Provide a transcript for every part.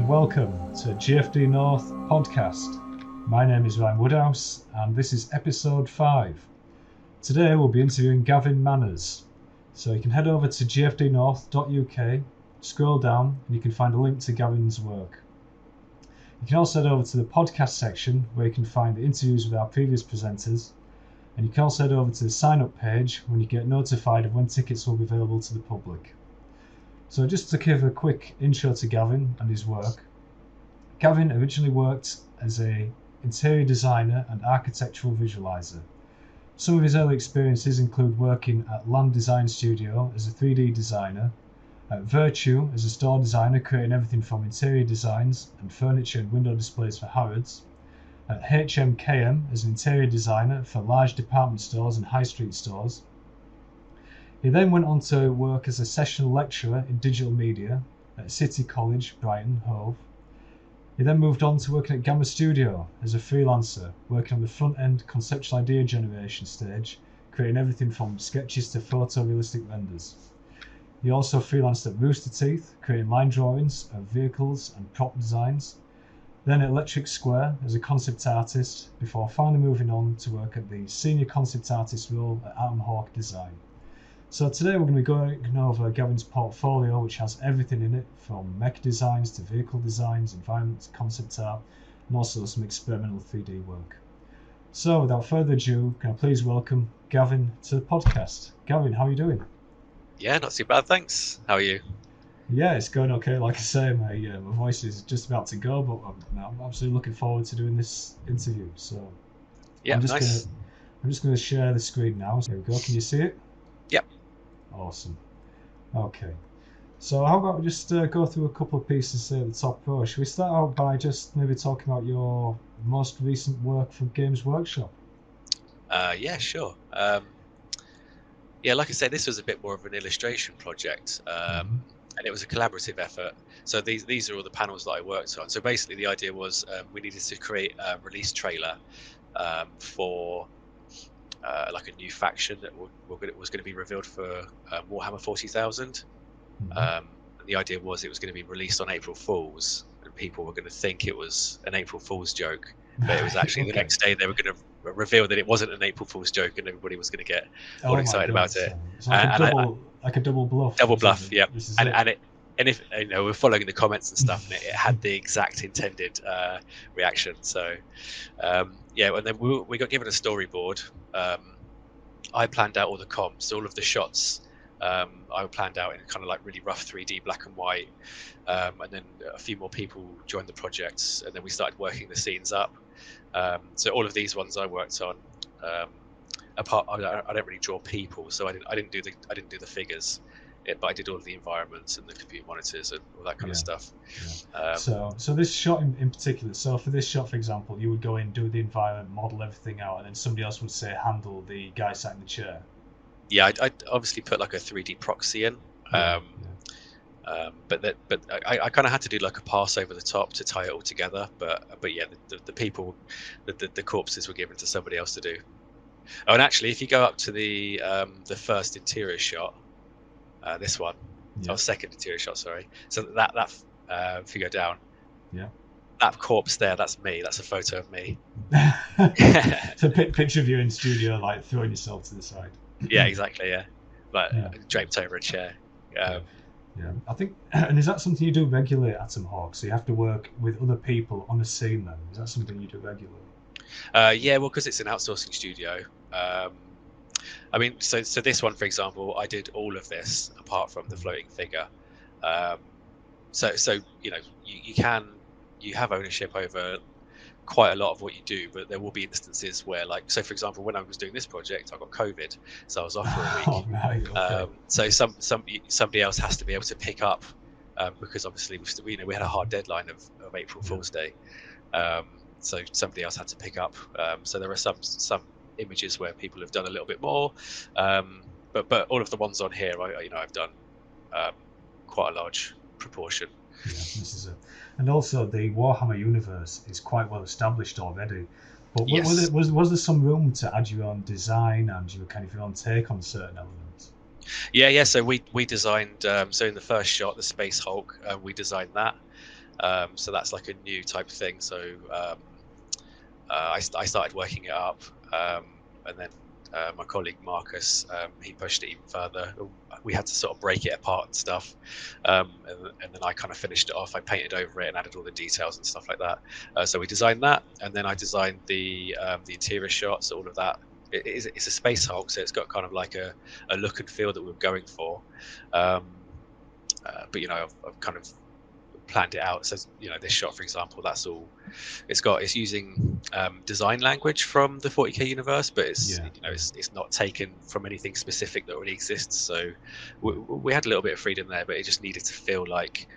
welcome to GFD North podcast. My name is Ryan Woodhouse and this is episode 5. Today we'll be interviewing Gavin Manners. So you can head over to gfdnorth.uk, scroll down and you can find a link to Gavin's work. You can also head over to the podcast section where you can find the interviews with our previous presenters, and you can also head over to the sign up page when you get notified of when tickets will be available to the public. So just to give a quick intro to Gavin and his work. Gavin originally worked as an interior designer and architectural visualizer. Some of his early experiences include working at Land Design Studio as a 3D designer, at Vertu as a store designer creating everything from interior designs and furniture and window displays for Harrods, at HMKM as an interior designer for large department stores and high street stores. He then went on to work as a sessional lecturer in digital media at City College, Brighton, Hove. He then moved on to working at Gama Studio as a freelancer, working on the front-end conceptual idea generation stage, creating everything from sketches to photorealistic renders. He also freelanced at Rooster, creating line drawings of vehicles and prop designs. Then at Electric Square as a concept artist, before finally moving on to work at the senior concept artist role at Mech Designs. So today we're going to be going over Gavin's portfolio, which has everything in it, from Mech Designs to vehicle designs, environment, concept art, and also some experimental 3D work. So without further ado, can I please welcome Gavin to the podcast. Gavin, how are you doing? Yeah, not too bad, thanks. How are you? Yeah, it's going okay. Like I say, my voice is just about to go, but I'm absolutely looking forward to doing this interview. So yeah, I'm just nice. going to share the screen now. So here we go. Can you see it? Yep. Awesome. Okay. So how about we just go through a couple of pieces at the top row? Should we start out by just maybe talking about your most recent work for Games Workshop? Yeah, sure. Yeah, like I said, this was a bit more of an illustration project, and it was a collaborative effort. So these are all the panels that I worked on. So basically, the idea was we needed to create a release trailer for like a new faction that was going to be revealed for Warhammer 40,000. The idea was it was going to be released on April Fool's, and people were going to think it was an April Fool's joke, but it was actually Okay. the next day they were going to reveal that it wasn't an April Fool's joke, and everybody was going to get all excited about it. It's like a double bluff. Double bluff, yeah. And if we're following the comments and stuff, and it had the exact intended reaction. So yeah, and then we got given a storyboard. I planned out all the comps, so all of the shots. I planned out in kind of like really rough 3D black and white, and then a few more people joined the project, and then we started working the scenes up. So all of these ones I worked on. Apart, I don't really draw people, so I didn't do the figures, but I did all of the environments and the computer monitors and all that kind of stuff. Yeah. So this shot in particular. So for this shot, for example, you would go in, do the environment, model everything out, and then somebody else would say handle the guy sat in the chair. Yeah, I obviously put like a 3D proxy in, but I kind of had to do like a pass over the top to tie it all together. But yeah, the people, the corpses were given to somebody else to do. Oh, and actually, if you go up to the first interior shot, this one, second interior shot, sorry. So that if you go down, that corpse there, that's me. That's a photo of me. So picture of you in studio, like throwing yourself to the side. Yeah, exactly. Yeah, like draped over a chair. Yeah, I think. And is that something you do regularly at Hove? So you have to work with other people on a scene. Then is that something you do regularly? Yeah, well, because it's an outsourcing studio. I mean, so this one, for example, I did all of this apart from the floating figure. So you have ownership over quite a lot of what you do, but there will be instances where, like, so for example, when I was doing this project, I got COVID, so I was off for a week. Oh, right, okay. So somebody else has to be able to pick up, because obviously we had a hard deadline of April Fool's Day. So somebody else had to pick up. So there are some images where people have done a little bit more, but all of the ones on here, I've done quite a large proportion. Yeah, this is and also the Warhammer universe is quite well established already. But was there some room to add your own design and your own take on certain elements? Yeah. So we designed. So in the first shot, the Space Hulk, we designed that. So that's like a new type of thing. So I started working it up, and then my colleague Markus, he pushed it even further. We had to sort of break it apart and stuff, and then I kind of finished it off. I painted over it and added all the details and stuff like that. So we designed that, and then I designed the interior shots, all of that. It's a space Hulk, so it's got kind of like a look and feel that we were going for. But I've kind of planned it out. So this shot, for example, that's all it's using design language from the 40k universe, but it's not taken from anything specific that already exists. So we had a little bit of freedom there, but it just needed to feel like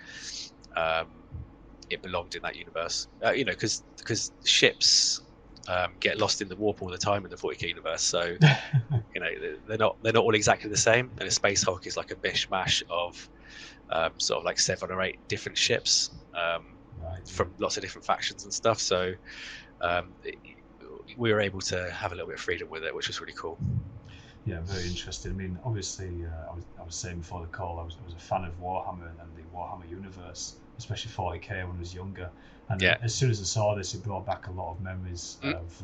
it belonged in that universe. Because ships get lost in the warp all the time in the 40k universe, so they're not all exactly the same, and a Space Hulk is like a mishmash of sort of like 7 or 8 different ships from lots of different factions and stuff. So we were able to have a little bit of freedom with it, which was really cool. Yeah, very interesting. I mean, obviously, I was saying before the call, I was a fan of Warhammer and the Warhammer universe, especially 40k when I was younger. And as soon as I saw this, it brought back a lot of memories of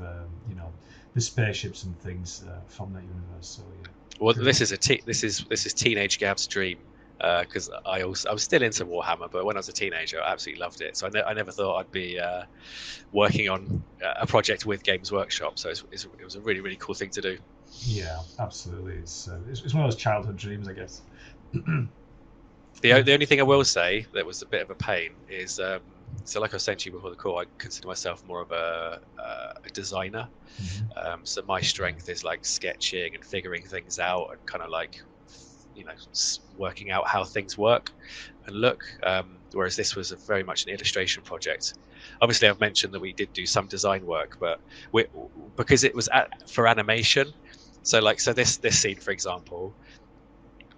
the spaceships and things from that universe. So yeah. Well, this is teenage Gav's dream. Because I was still into Warhammer, but when I was a teenager, I absolutely loved it. So I never thought I'd be working on a project with Games Workshop. So it was a really, really cool thing to do. Yeah, absolutely. It's one of those childhood dreams, I guess. The only thing I will say that was a bit of a pain is so like I was saying to you before the call, I consider myself more of a designer. Mm-hmm. So my strength is like sketching and figuring things out and kind of like working out how things work and look, whereas this was very much an illustration project. Obviously I've mentioned that we did do some design work, but because it was for animation, so this scene, for example,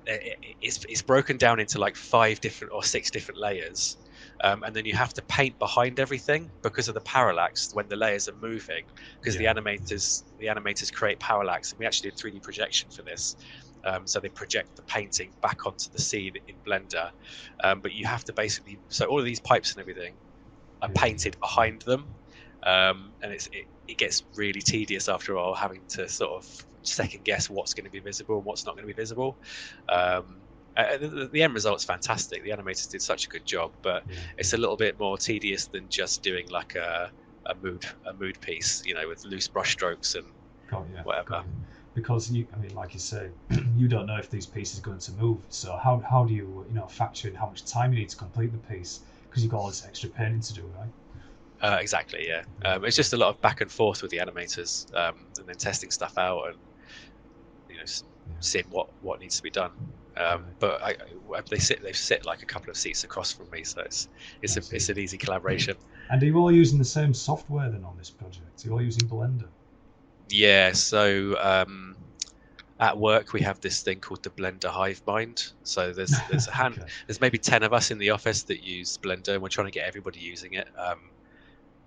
it's broken down into like 5 different or 6 different layers, and then you have to paint behind everything because of the parallax when the layers are moving, because the animators create parallax, and we actually did 3D projection for this. So they project the painting back onto the scene in Blender, but you have to basically, so all of these pipes and everything are painted behind them, and it gets really tedious after a while, having to sort of second guess what's going to be visible and what's not going to be visible. The end result's fantastic. The animators did such a good job, but it's a little bit more tedious than just doing like a mood piece, with loose brush strokes and whatever. Because like you say, you don't know if these pieces are going to move. So how do you factor in how much time you need to complete the piece, because you've got all this extra painting to do, right? Exactly, yeah. It's just a lot of back and forth with the animators, and then testing stuff out and seeing what needs to be done. But they've sit like a couple of seats across from me, so it's an easy collaboration. And are you all using the same software then on this project? Are you all using Blender? Yeah, so at work we have this thing called the Blender hive mind. So there's a there's maybe 10 of us in the office that use Blender, and we're trying to get everybody using it.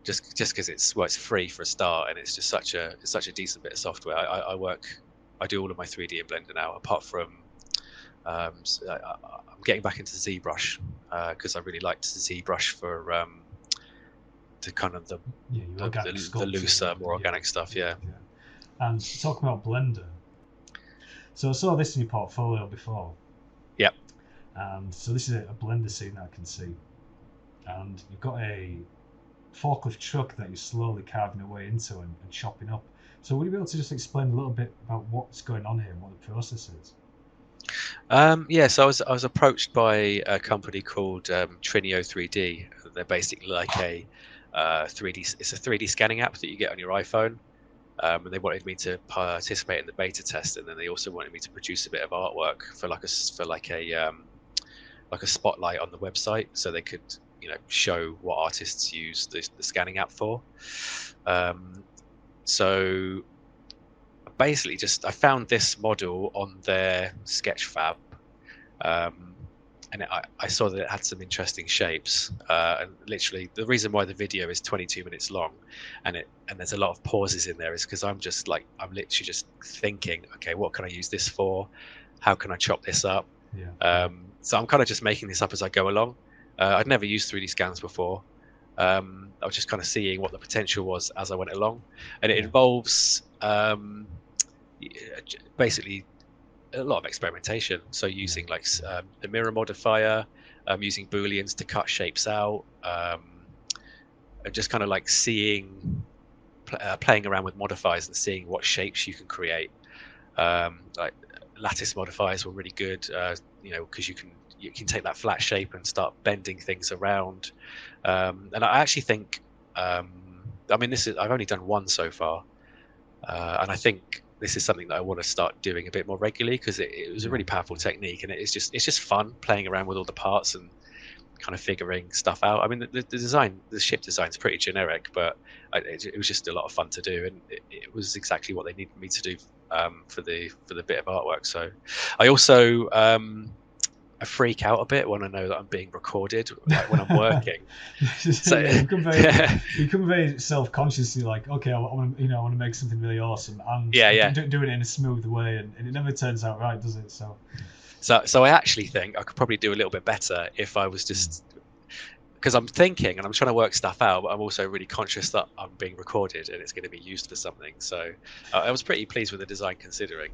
Just because it's free for a start, and it's just such a decent bit of software. I do all of my 3D in Blender now, apart from I'm getting back into ZBrush because I really liked ZBrush for the kind of the looser, more organic stuff. Yeah. And talking about Blender, so I saw this in your portfolio before. Yep. And so this is a Blender scene that I can see, and you've got a forklift truck that you're slowly carving away into and chopping up. So would you be able to just explain a little bit about what's going on here and what the process is? So I was approached by a company called Trinio 3D. They're basically like a 3D. It's a 3D scanning app that you get on your iPhone, and they wanted me to participate in the beta test, and then they also wanted me to produce a bit of artwork for like a spotlight on the website, so they could show what artists use the scanning app for. So basically I found this model on their Sketchfab, and I saw that it had some interesting shapes, and literally the reason why the video is 22 minutes long and there's a lot of pauses in there is because I'm literally just thinking, okay, what can I use this for, how can I chop this up? So I'm kind of just making this up as I go along. I'd never used 3D scans before. I was just kind of seeing what the potential was as I went along, and it involves basically a lot of experimentation. So using like the mirror modifier, using booleans to cut shapes out, and just kind of like seeing, playing around with modifiers and seeing what shapes you can create. Like lattice modifiers were really good, because you can take that flat shape and start bending things around. And I actually think, I've only done one so far, and I think this is something that I want to start doing a bit more regularly, because it was a really powerful technique, and it's just fun playing around with all the parts and kind of figuring stuff out. I mean, the ship design is pretty generic, but it was just a lot of fun to do, and it was exactly what they needed me to do for the bit of artwork. So I also I freak out a bit when I know that I'm being recorded, like when I'm working. So you become very self-consciously like, okay, I want to make something really awesome, and do it in a smooth way, and it never turns out right, does it? So I actually think I could probably do a little bit better if I was just, because I'm thinking and I'm trying to work stuff out, but I'm also really conscious that I'm being recorded and it's going to be used for something. So I was pretty pleased with the design, considering.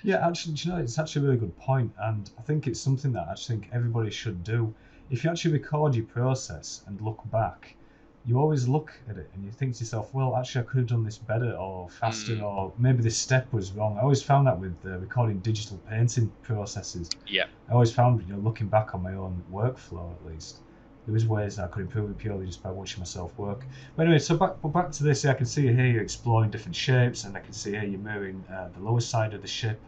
Yeah, actually, it's actually a really good point, and I think it's something that I think everybody should do. If you actually record your process and look back, you always look at it and you think to yourself, well, actually, I could have done this better or faster, or maybe this step was wrong. I always found that with recording digital painting processes. Yeah. I always found, looking back on my own workflow, at least, there was ways that I could improve it purely just by watching myself work. But anyway, so back to this. I can see here you're exploring different shapes, and I can see here you're mirroring the lower side of the ship.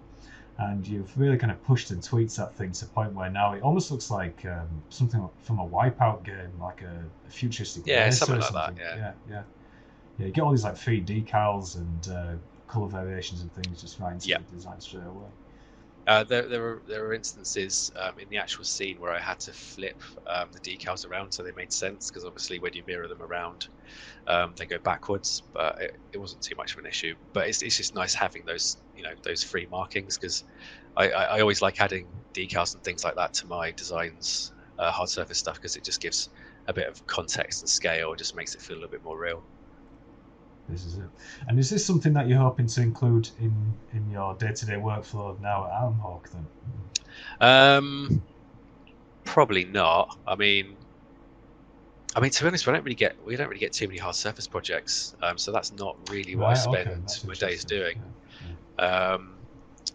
And you've really kind of pushed and tweaked that thing to the point where now it almost looks like something from a Wipeout game, like a futuristic. Yeah, something like that. Yeah. You get all these like 3D decals and color variations and things just right into the design straight away. There were instances in the actual scene where I had to flip the decals around so they made sense, because obviously when you mirror them around, they go backwards. But it wasn't too much of an issue. But it's just nice having those those free markings, because I always like adding decals and things like that to my designs, hard surface stuff, because it just gives a bit of context and scale. It just makes it feel a little bit more real. This is it. And is this something that you're hoping to include in your day-to-day workflow now at Armhawk then? Probably not. I mean, to be honest, we don't really get too many hard surface projects, so that's not really what I spend my days doing.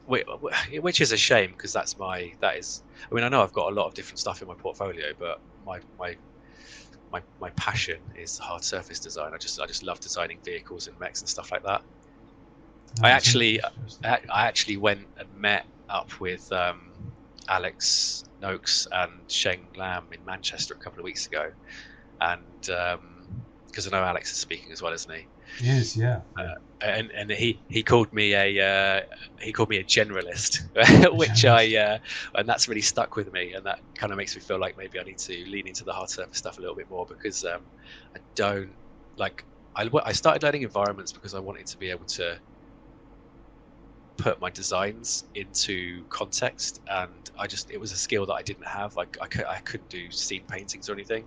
Which is a shame, because I know I've got a lot of different stuff in my portfolio, but my passion is hard surface design. I just love designing vehicles and mechs and stuff like that. I actually went and met up with Alex Noakes and Sheng Lam in Manchester a couple of weeks ago, and because I know Alex is speaking as well, isn't he? Yes, yeah. And he called me a generalist, which and that's really stuck with me, and that kind of makes me feel like maybe I need to lean into the hard surface stuff a little bit more, because I don't like. I started learning environments because I wanted to be able to put my designs into context, and it was a skill that I didn't have. Like I couldn't do scene paintings or anything.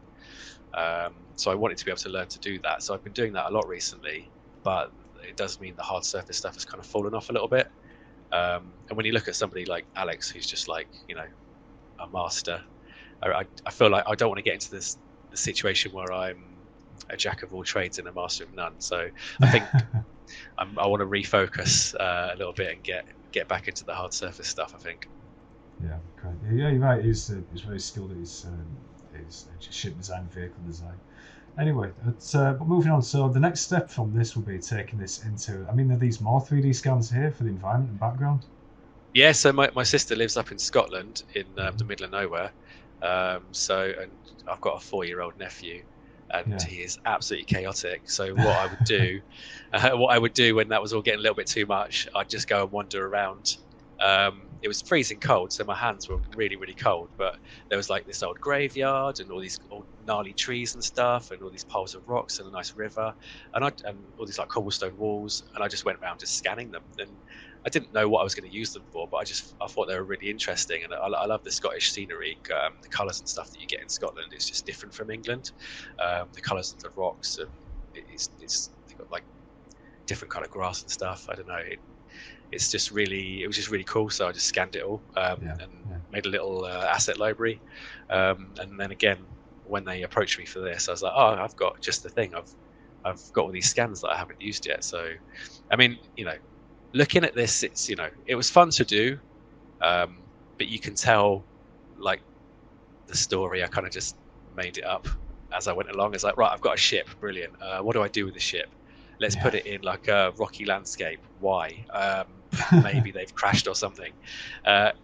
So I wanted to be able to learn to do that. So I've been doing that a lot recently, but it does mean the hard surface stuff has kind of fallen off a little bit. And when you look at somebody like Alex, who's just like, a master, I feel like I don't want to get into the situation where I'm a jack of all trades and a master of none. So I think I want to refocus a little bit and get back into the hard surface stuff, I think. Yeah, great. Yeah, you're right. He's very skilled at his ship design, vehicle design. Anyway, but moving on. So the next step from this will be taking this into. I mean, are these more 3D scans here for the environment and background? Yeah. So my sister lives up in Scotland, in the middle of nowhere. And I've got a 4-year-old nephew, and he is absolutely chaotic. So what I would do, when that was all getting a little bit too much, I'd just go and wander around It was freezing cold, so my hands were really, really cold. But there was like this old graveyard and all these old gnarly trees and stuff, and all these piles of rocks and a nice river, and all these like cobblestone walls. And I just went around just scanning them. And I didn't know what I was going to use them for, but I thought they were really interesting. And I love the Scottish scenery, the colours and stuff that you get in Scotland. It's just different from England. The colours of the rocks, they've got like different kind of grass and stuff. I don't know. It was just really cool. So I just scanned it all and made a little asset library. And then again, when they approached me for this, I was like, oh, I've got just the thing. I've got all these scans that I haven't used yet. So, I mean, looking at this, it's, it was fun to do, but you can tell, like, the story, I kind of just made it up as I went along. It's like, right, I've got a ship, brilliant. What do I do with the ship? Let's put it in like a rocky landscape. Why? Maybe they've crashed or something. And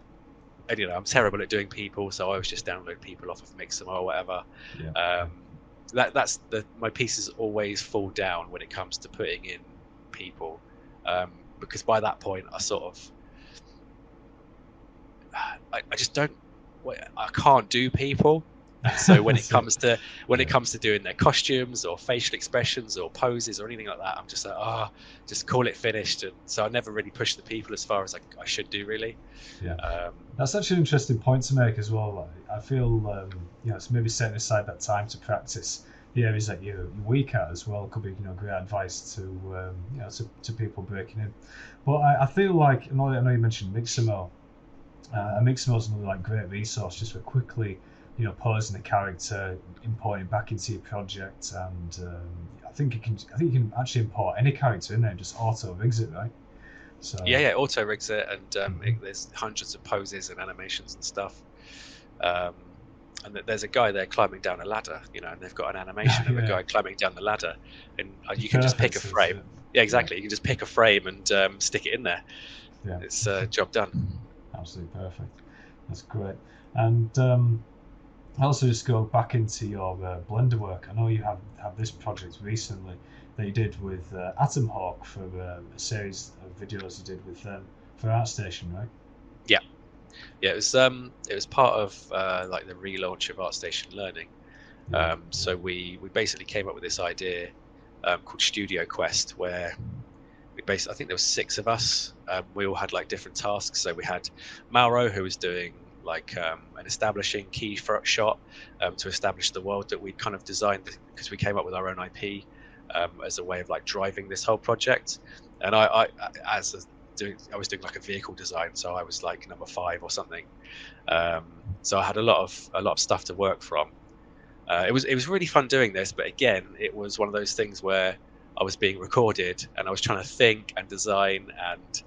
I'm terrible at doing people, so I always just download people off of Mixamo or whatever. That's my pieces always fall down when it comes to putting in people, because by that point I sort of I just don't, I can't do people. So when it comes to doing their costumes or facial expressions or poses or anything like that, I'm just like, just call it finished. And so I never really push the people as far as I should do, really. That's such an interesting point to make as well. Like, I feel it's maybe setting aside that time to practice the areas that you're weak at as well could be great advice to people breaking in. But I feel like, I know you mentioned Mixamo. Mixamo is another great resource just for quickly posing the character, importing back into your project, and I think you can actually import any character in there and just auto rigs it, right? So auto rigs it, and there's hundreds of poses and animations and stuff. And there's a guy there climbing down a ladder, and they've got an animation of a guy climbing down the ladder, and you can just pick a frame. You can just pick a frame and stick it in there. It's job done. Absolutely perfect. That's great. And also, just go back into your Blender work. I know you have this project recently that you did with Atom Hawk for a series of videos you did with them for ArtStation, right? Yeah, it was part of the relaunch of ArtStation Learning. So we basically came up with this idea called Studio Quest, where I think there was 6 of us. We all had different tasks. So we had Mauro, who was doing an establishing key shot to establish the world that we kind of designed, because we came up with our own IP as a way of driving this whole project. And I was doing a vehicle design, so I was number 5 or something. So I had a lot of stuff to work from. It was really fun doing this, but again, it was one of those things where I was being recorded and I was trying to think and design and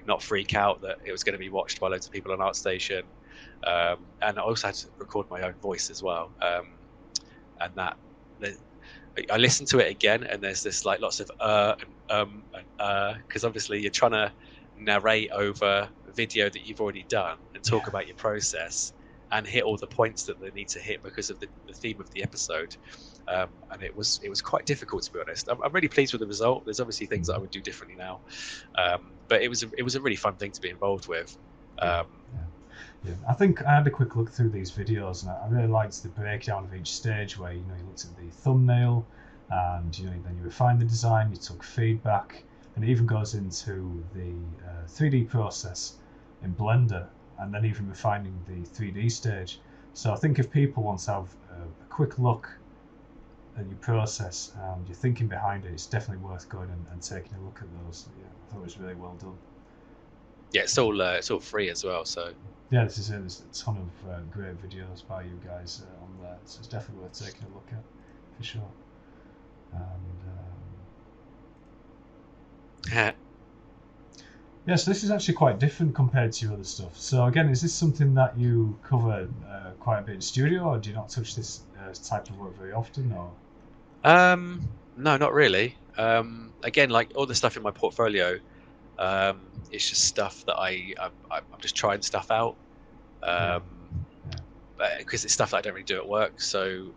not freak out that it was going to be watched by loads of people on ArtStation. And I also had to record my own voice as well. And that I listened to it again, and there's this lots of and because obviously you're trying to narrate over a video that you've already done and talk about your process and hit all the points that they need to hit because of the theme of the episode. And it was quite difficult, to be honest. I'm really pleased with the result. There's obviously things that I would do differently now, but it was a really fun thing to be involved with. Yeah, I think I had a quick look through these videos, and I really liked the breakdown of each stage, where you looked at the thumbnail, and then you refined the design, you took feedback, and it even goes into the 3D process in Blender, and then even refining the 3D stage. So I think if people want to have a quick look at your process and your thinking behind it, it's definitely worth going and taking a look at those. Yeah, I thought it was really well done. Yeah, it's all free as well, so. Yeah, there's a ton of great videos by you guys on there, so it's definitely worth taking a look at, for sure. And so this is actually quite different compared to your other stuff. So again, is this something that you cover quite a bit in studio, or do you not touch this type of work very often? Or no, not really. Again, all the stuff in my portfolio, it's just stuff that I'm just trying stuff out, because it's stuff that I don't really do at work. So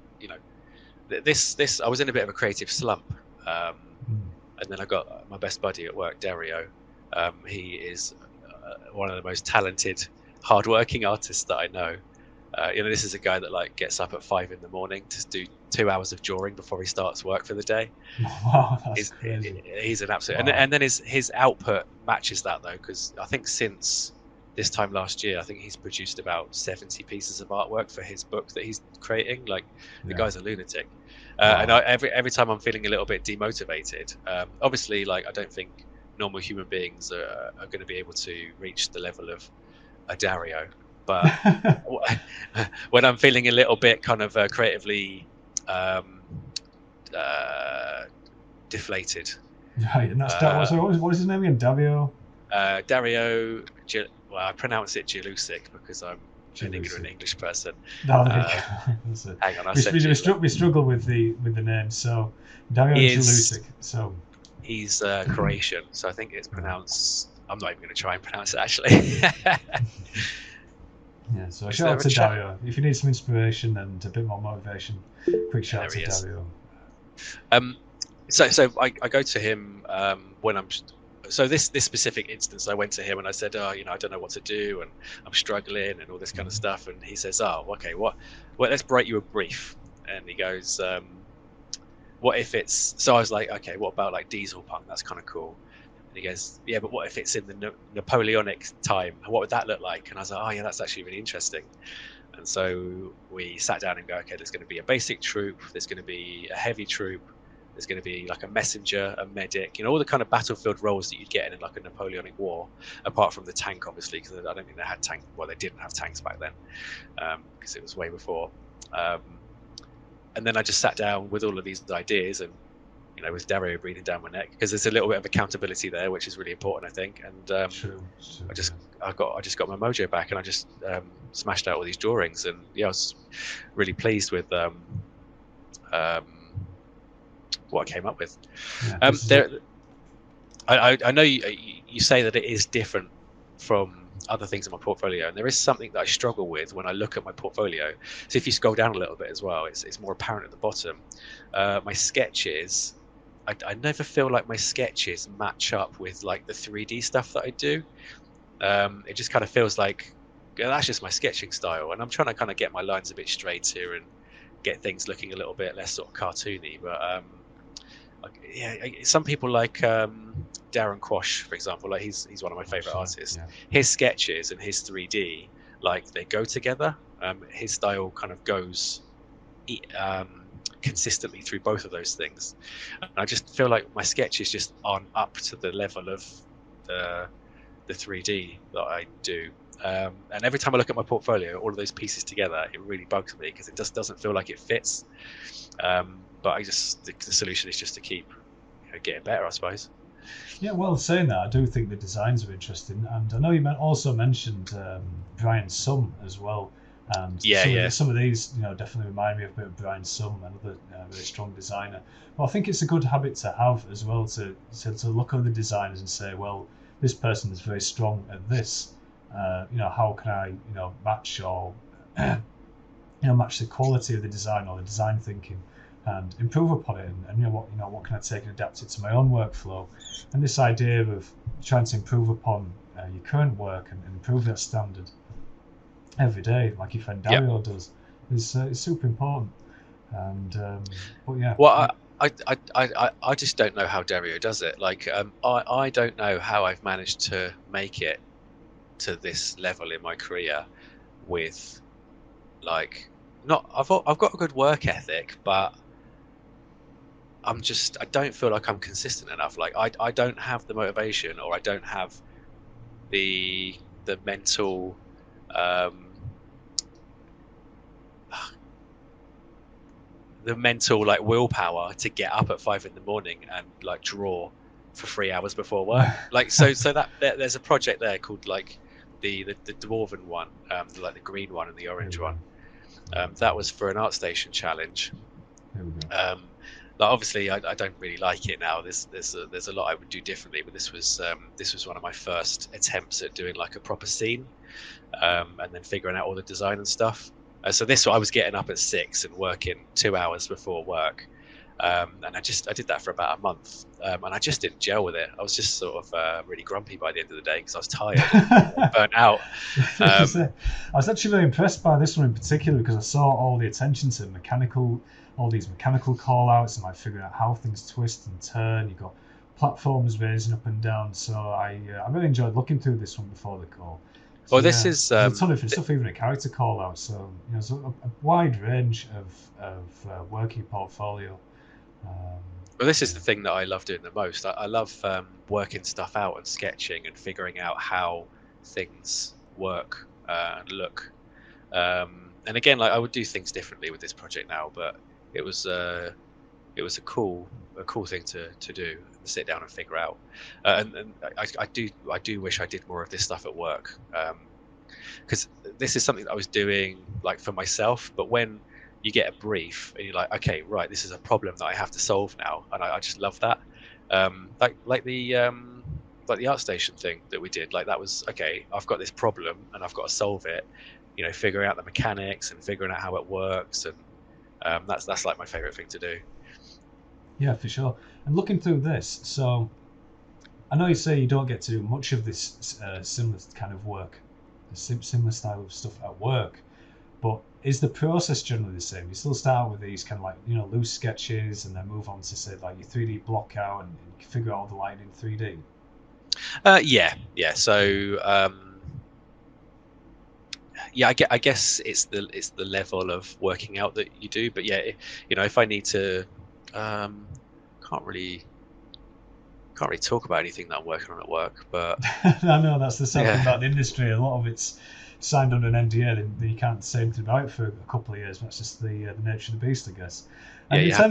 this I was in a bit of a creative slump, and then I got my best buddy at work, Dario. He is one of the most talented, hardworking artists that I know. This is a guy that like gets up at 5 a.m. to do 2 hours of drawing before he starts work for the day. Wow, that's crazy. He's an absolute, Wow. and then his output matches that though, because I think since this time last year, I think he's produced about 70 pieces of artwork for his book that he's creating. Like the guy's a lunatic. And every time I'm feeling a little bit demotivated, obviously, like I don't think normal human beings are going to be able to reach the level of a Dario. But when I'm feeling a little bit kind of creatively deflated, right, and that's what is his name again? Dario. Dario. Well, I pronounce it Jelusic because I'm an ignorant English person. No, hang on, we struggle with the name. So Dario Jelusic. So he's Croatian, so I think it's pronounced. I'm not even going to try and pronounce it actually. Yeah, so shout out to Dario. If you need some inspiration and a bit more motivation, quick shout out to Dario. So I go to him when I'm. So this specific instance, I went to him and I said, I don't know what to do and I'm struggling and all this kind of stuff. And he says, okay, well, let's write you a brief. And he goes, what if it's? So I was like, okay, what about like diesel punk? That's kind of cool. And he goes, yeah, but what if it's in the Napoleonic time? What would that look like? And I was like, oh yeah, that's actually really interesting. And so we sat down and go, okay, there's going to be a basic troop, there's going to be a heavy troop, there's going to be like a messenger, a medic, all the kind of battlefield roles that you'd get in like a Napoleonic war, apart from the tank, obviously, because I don't think they had tanks. Well, they didn't have tanks back then, because it was way before. And then I just sat down with all of these ideas and, with Dario breathing down my neck, because there's a little bit of accountability there, which is really important, I think. And true, I just got my mojo back, and I just smashed out all these drawings, and I was really pleased with what I came up with. I know you say that it is different from other things in my portfolio, and there is something that I struggle with when I look at my portfolio. So if you scroll down a little bit as well, it's more apparent at the bottom. My sketches, I never feel like my sketches match up with like the 3D stuff that I do. It just kind of feels like that's just my sketching style, and I'm trying to kind of get my lines a bit straighter and get things looking a little bit less sort of cartoony. But some people like Darren Quash, for example, like he's one of my favorite artists. Yeah. His sketches and his 3D, like they go together. His style kind of goes consistently through both of those things, and I just feel like my sketches just aren't up to the level of the 3D that I do. And every time I look at my portfolio, all of those pieces together, it really bugs me because it just doesn't feel like it fits. But the solution is just to keep getting better, I suppose. Yeah, well, saying that, I do think the designs are interesting, and I know you also mentioned Brian Sum as well. And some of these, definitely remind me of a bit of Brian Sum, another really strong designer. Well, I think it's a good habit to have as well, to look at the designers and say, well, this person is very strong at this. How can I, match or match the quality of the design or the design thinking, and improve upon it, and what can I take and adapt it to my own workflow. And this idea of trying to improve upon your current work and improve that standard every day, like your friend Dario does, is super important. And but yeah. Well, I just don't know how Dario does it. Like I don't know how I've managed to make it to this level in my career with like I've got a good work ethic, but I don't feel like I'm consistent enough. Like I don't have the motivation, or I don't have the mental like willpower to get up at 5 a.m. and like draw for 3 hours before work. Like so that there's a project there called like the Dwarven one, like the green one and the orange one. That was for an ArtStation challenge. Like obviously I don't really like it now. There's a lot I would do differently, but this was one of my first attempts at doing like a proper scene, and then figuring out all the design and stuff. So I was getting up at 6 and working 2 hours before work, And I did that for about a month, and I just didn't gel with it. I was just sort of really grumpy by the end of the day because I was tired and burnt out. I was actually very impressed by this one in particular because I saw all the attention to all these mechanical call outs and like figuring out how things twist and turn. You've got platforms raising up and down, so I really enjoyed looking through this one before the call. So, well, this is there's a ton of different stuff, even a character call out. So there's a wide range of working portfolio. Well, this is the thing that I love doing the most. I love working stuff out and sketching and figuring out how things work and look. And again, like I would do things differently with this project now, but it was a cool thing to do, sit down and figure out. And I do wish I did more of this stuff at work, because this is something that I was doing like for myself. But when you get a brief and you're like, okay, right, this is a problem that I have to solve now, and I just love that. Like the ArtStation thing that we did, like that was okay. I've got this problem and I've got to solve it. You know, figuring out the mechanics and figuring out how it works, and that's like my favorite thing to do. Yeah, for sure. And looking through this, so I know you say you don't get to do much of this similar kind of work, similar style of stuff at work, but is the process generally the same? You still start with these kind of like, you know, loose sketches and then move on to say like your 3D block out and figure out all the lighting in 3D? Yeah. So yeah, I guess it's the level of working out that you do. But yeah, you know, if I need to, can't really talk about anything that I'm working on at work. But I know that's the sad thing about the industry. A lot of it's signed under an NDA, then you can't say anything about it for a couple of years. That's just the nature of the beast, I guess. And yeah,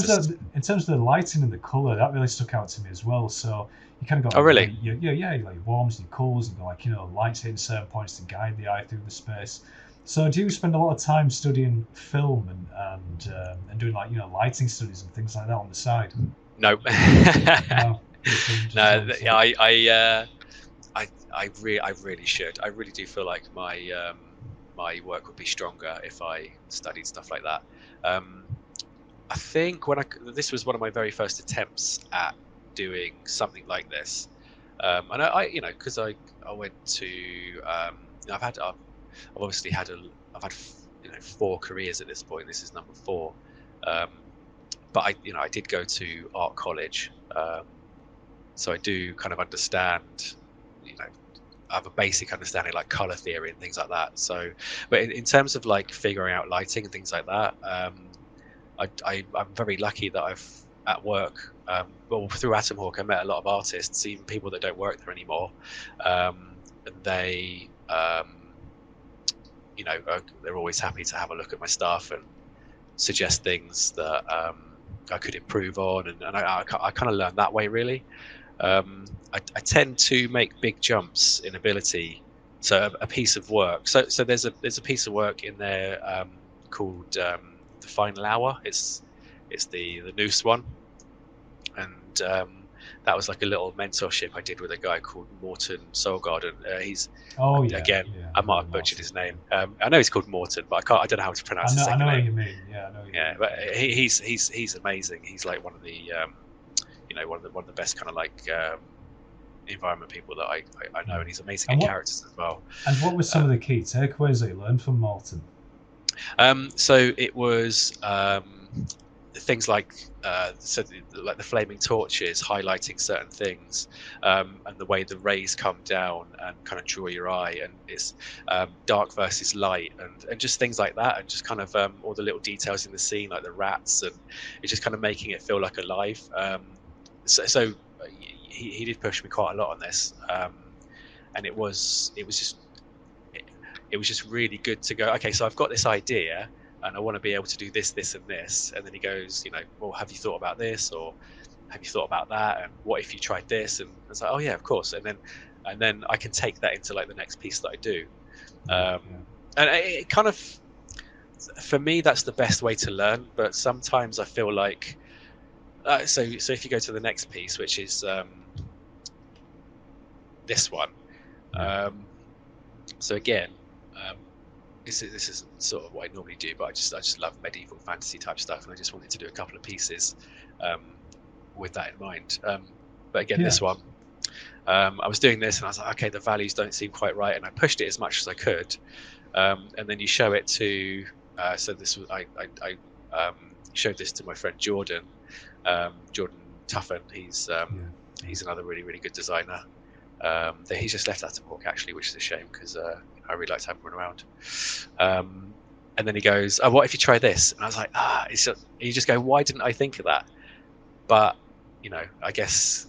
in terms of the lighting and the colour, that really stuck out to me as well. So you kind of got really? like your warms and your cools, and like, you know, lights hitting certain points to guide the eye through the space. So do you spend a lot of time studying film and doing like, you know, lighting studies and things like that on the side? No. No. I really should. I really do feel like my my work would be stronger if I studied stuff like that. I think this was one of my very first attempts at doing something like this, and I you know, because I went to I've obviously had I've had 4 careers at this point. This is number 4, but I did go to art college, so I do kind of understand, I have a basic understanding like color theory and things like that. So, but in terms of like figuring out lighting and things like that, I'm very lucky that I've at work, well, through Atom Hawk, I met a lot of artists, even people that don't work there anymore, and they they're always happy to have a look at my stuff and suggest things that I could improve on, and I kind of learned that way, really. I tend to make big jumps in ability. So a piece of work. So there's a piece of work in there called The Final Hour. It's the newest one, and that was like a little mentorship I did with a guy called Morten Solgaard, and he's I might have butchered his name. I know he's called Morten, but I don't know how to pronounce his second name. I know what you mean. Yeah, I know what you mean. But he's amazing. He's like one of the one of the best kind of like environment people that I know, and he's amazing in characters as well. And what were some of the key takeaways that you learned from Morten? So it was things like like the flaming torches highlighting certain things, and the way the rays come down and kind of draw your eye, and it's dark versus light, and just things like that, and just kind of all the little details in the scene, like the rats, and it's just kind of making it feel like alive. So he did push me quite a lot on this, and it was just really good to go, okay, so I've got this idea and I want to be able to do this, and this, and then he goes, well, have you thought about this, or have you thought about that, and what if you tried this? And it's like, oh yeah, of course. And then I can take that into like the next piece that I do, and it kind of, for me, that's the best way to learn. But sometimes I feel like so if you go to the next piece, which is this one, so again, this isn't sort of what I normally do, but I just love medieval fantasy type stuff, and I just wanted to do a couple of pieces with that in mind. But again, Yeah. this one, I was doing this, and I was like, okay, the values don't seem quite right, and I pushed it as much as I could. And then you show it to, so this was I showed this to my friend Jourdan Tuffan. He's another really, really good designer. That he's just left out of work actually, which is a shame because I really like to have him run around. And then he goes, "Oh, what if you try this?" And I was like, it's just, you just go, "Why didn't I think of that?" But I guess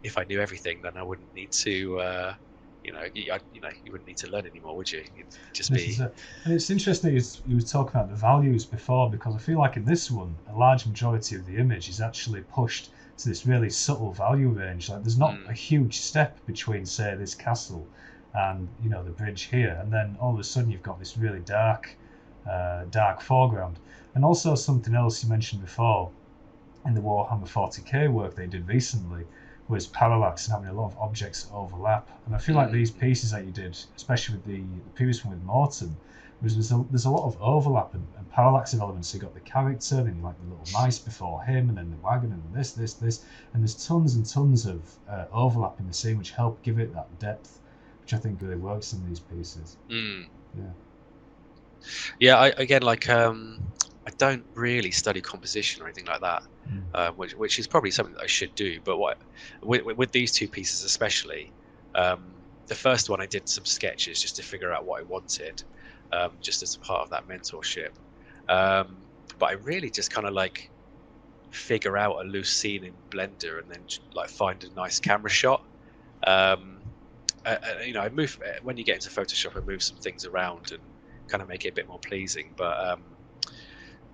if I knew everything, then I wouldn't need to. You wouldn't need to learn anymore, would you? You'd just be. And it's interesting you were talking about the values before, because I feel like in this one, a large majority of the image is actually pushed to this really subtle value range. Like there's not a huge step between, say, this castle and the bridge here, and then all of a sudden you've got this really dark foreground. And also something else you mentioned before in the Warhammer 40k work they did recently was parallax and having a lot of objects overlap. And I feel like these pieces that you did, especially with the previous one with Morten, there's a lot of overlap and parallax elements. So you got the character, then like the little mice before him, and then the wagon, and this, and there's tons and tons of overlap in the scene, which help give it that depth, which I think really works in these pieces. I don't really study composition or anything like that, which is probably something that I should do. But with these two pieces especially, the first one I did some sketches just to figure out what I wanted, just as a part of that mentorship. But I really just kind of like figure out a loose scene in Blender and then like find a nice camera shot. I move when you get into Photoshop, I move some things around and kind of make it a bit more pleasing. But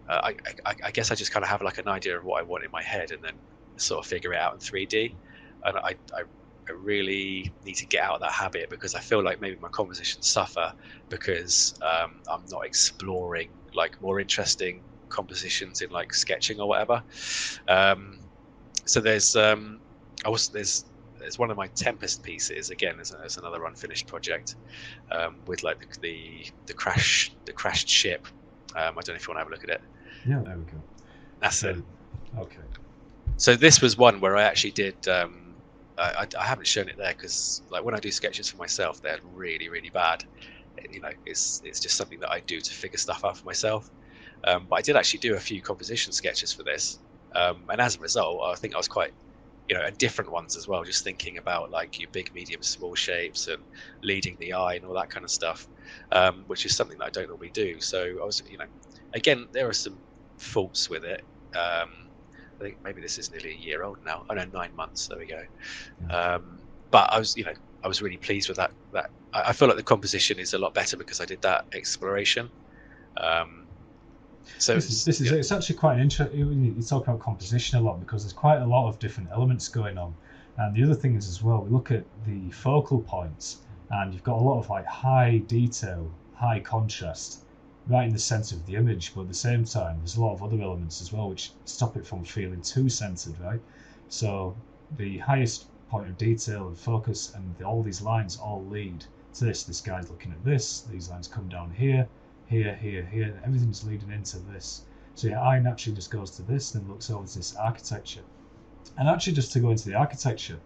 I guess I just kind of have like an idea of what I want in my head and then sort of figure it out in 3D. And I really need to get out of that habit, because I feel like maybe my compositions suffer because I'm not exploring like more interesting compositions in like sketching or whatever. So there's one of my Tempest pieces, again as another unfinished project, with like the crashed ship. I don't know if you want to have a look at it. Yeah, there we go. That's it. Okay. So this was one where I actually did. I haven't shown it there because, like, when I do sketches for myself, they're really, really bad. It's just something that I do to figure stuff out for myself. But I did actually do a few composition sketches for this, and as a result, I think I was quite, and different ones as well. Just thinking about like your big, medium, small shapes and leading the eye and all that kind of stuff, which is something that I don't normally do. So I was, again, there are some faults with it. I think maybe this is nearly a year old now. Oh no, 9 months. There we go. But I was really pleased with that. I feel like the composition is a lot better because I did that exploration. So it's actually quite interesting. You talk about composition a lot because there's quite a lot of different elements going on. And the other thing is as well, we look at the focal points, and you've got a lot of like high detail, high contrast, right in the center of the image, but at the same time there's a lot of other elements as well which stop it from feeling too centered, right? So the highest point of detail and focus and all these lines all lead to this guy's looking at this, these lines come down here, everything's leading into this. So your eye naturally just goes to this, then looks over to this architecture. And actually, just to go into the architecture,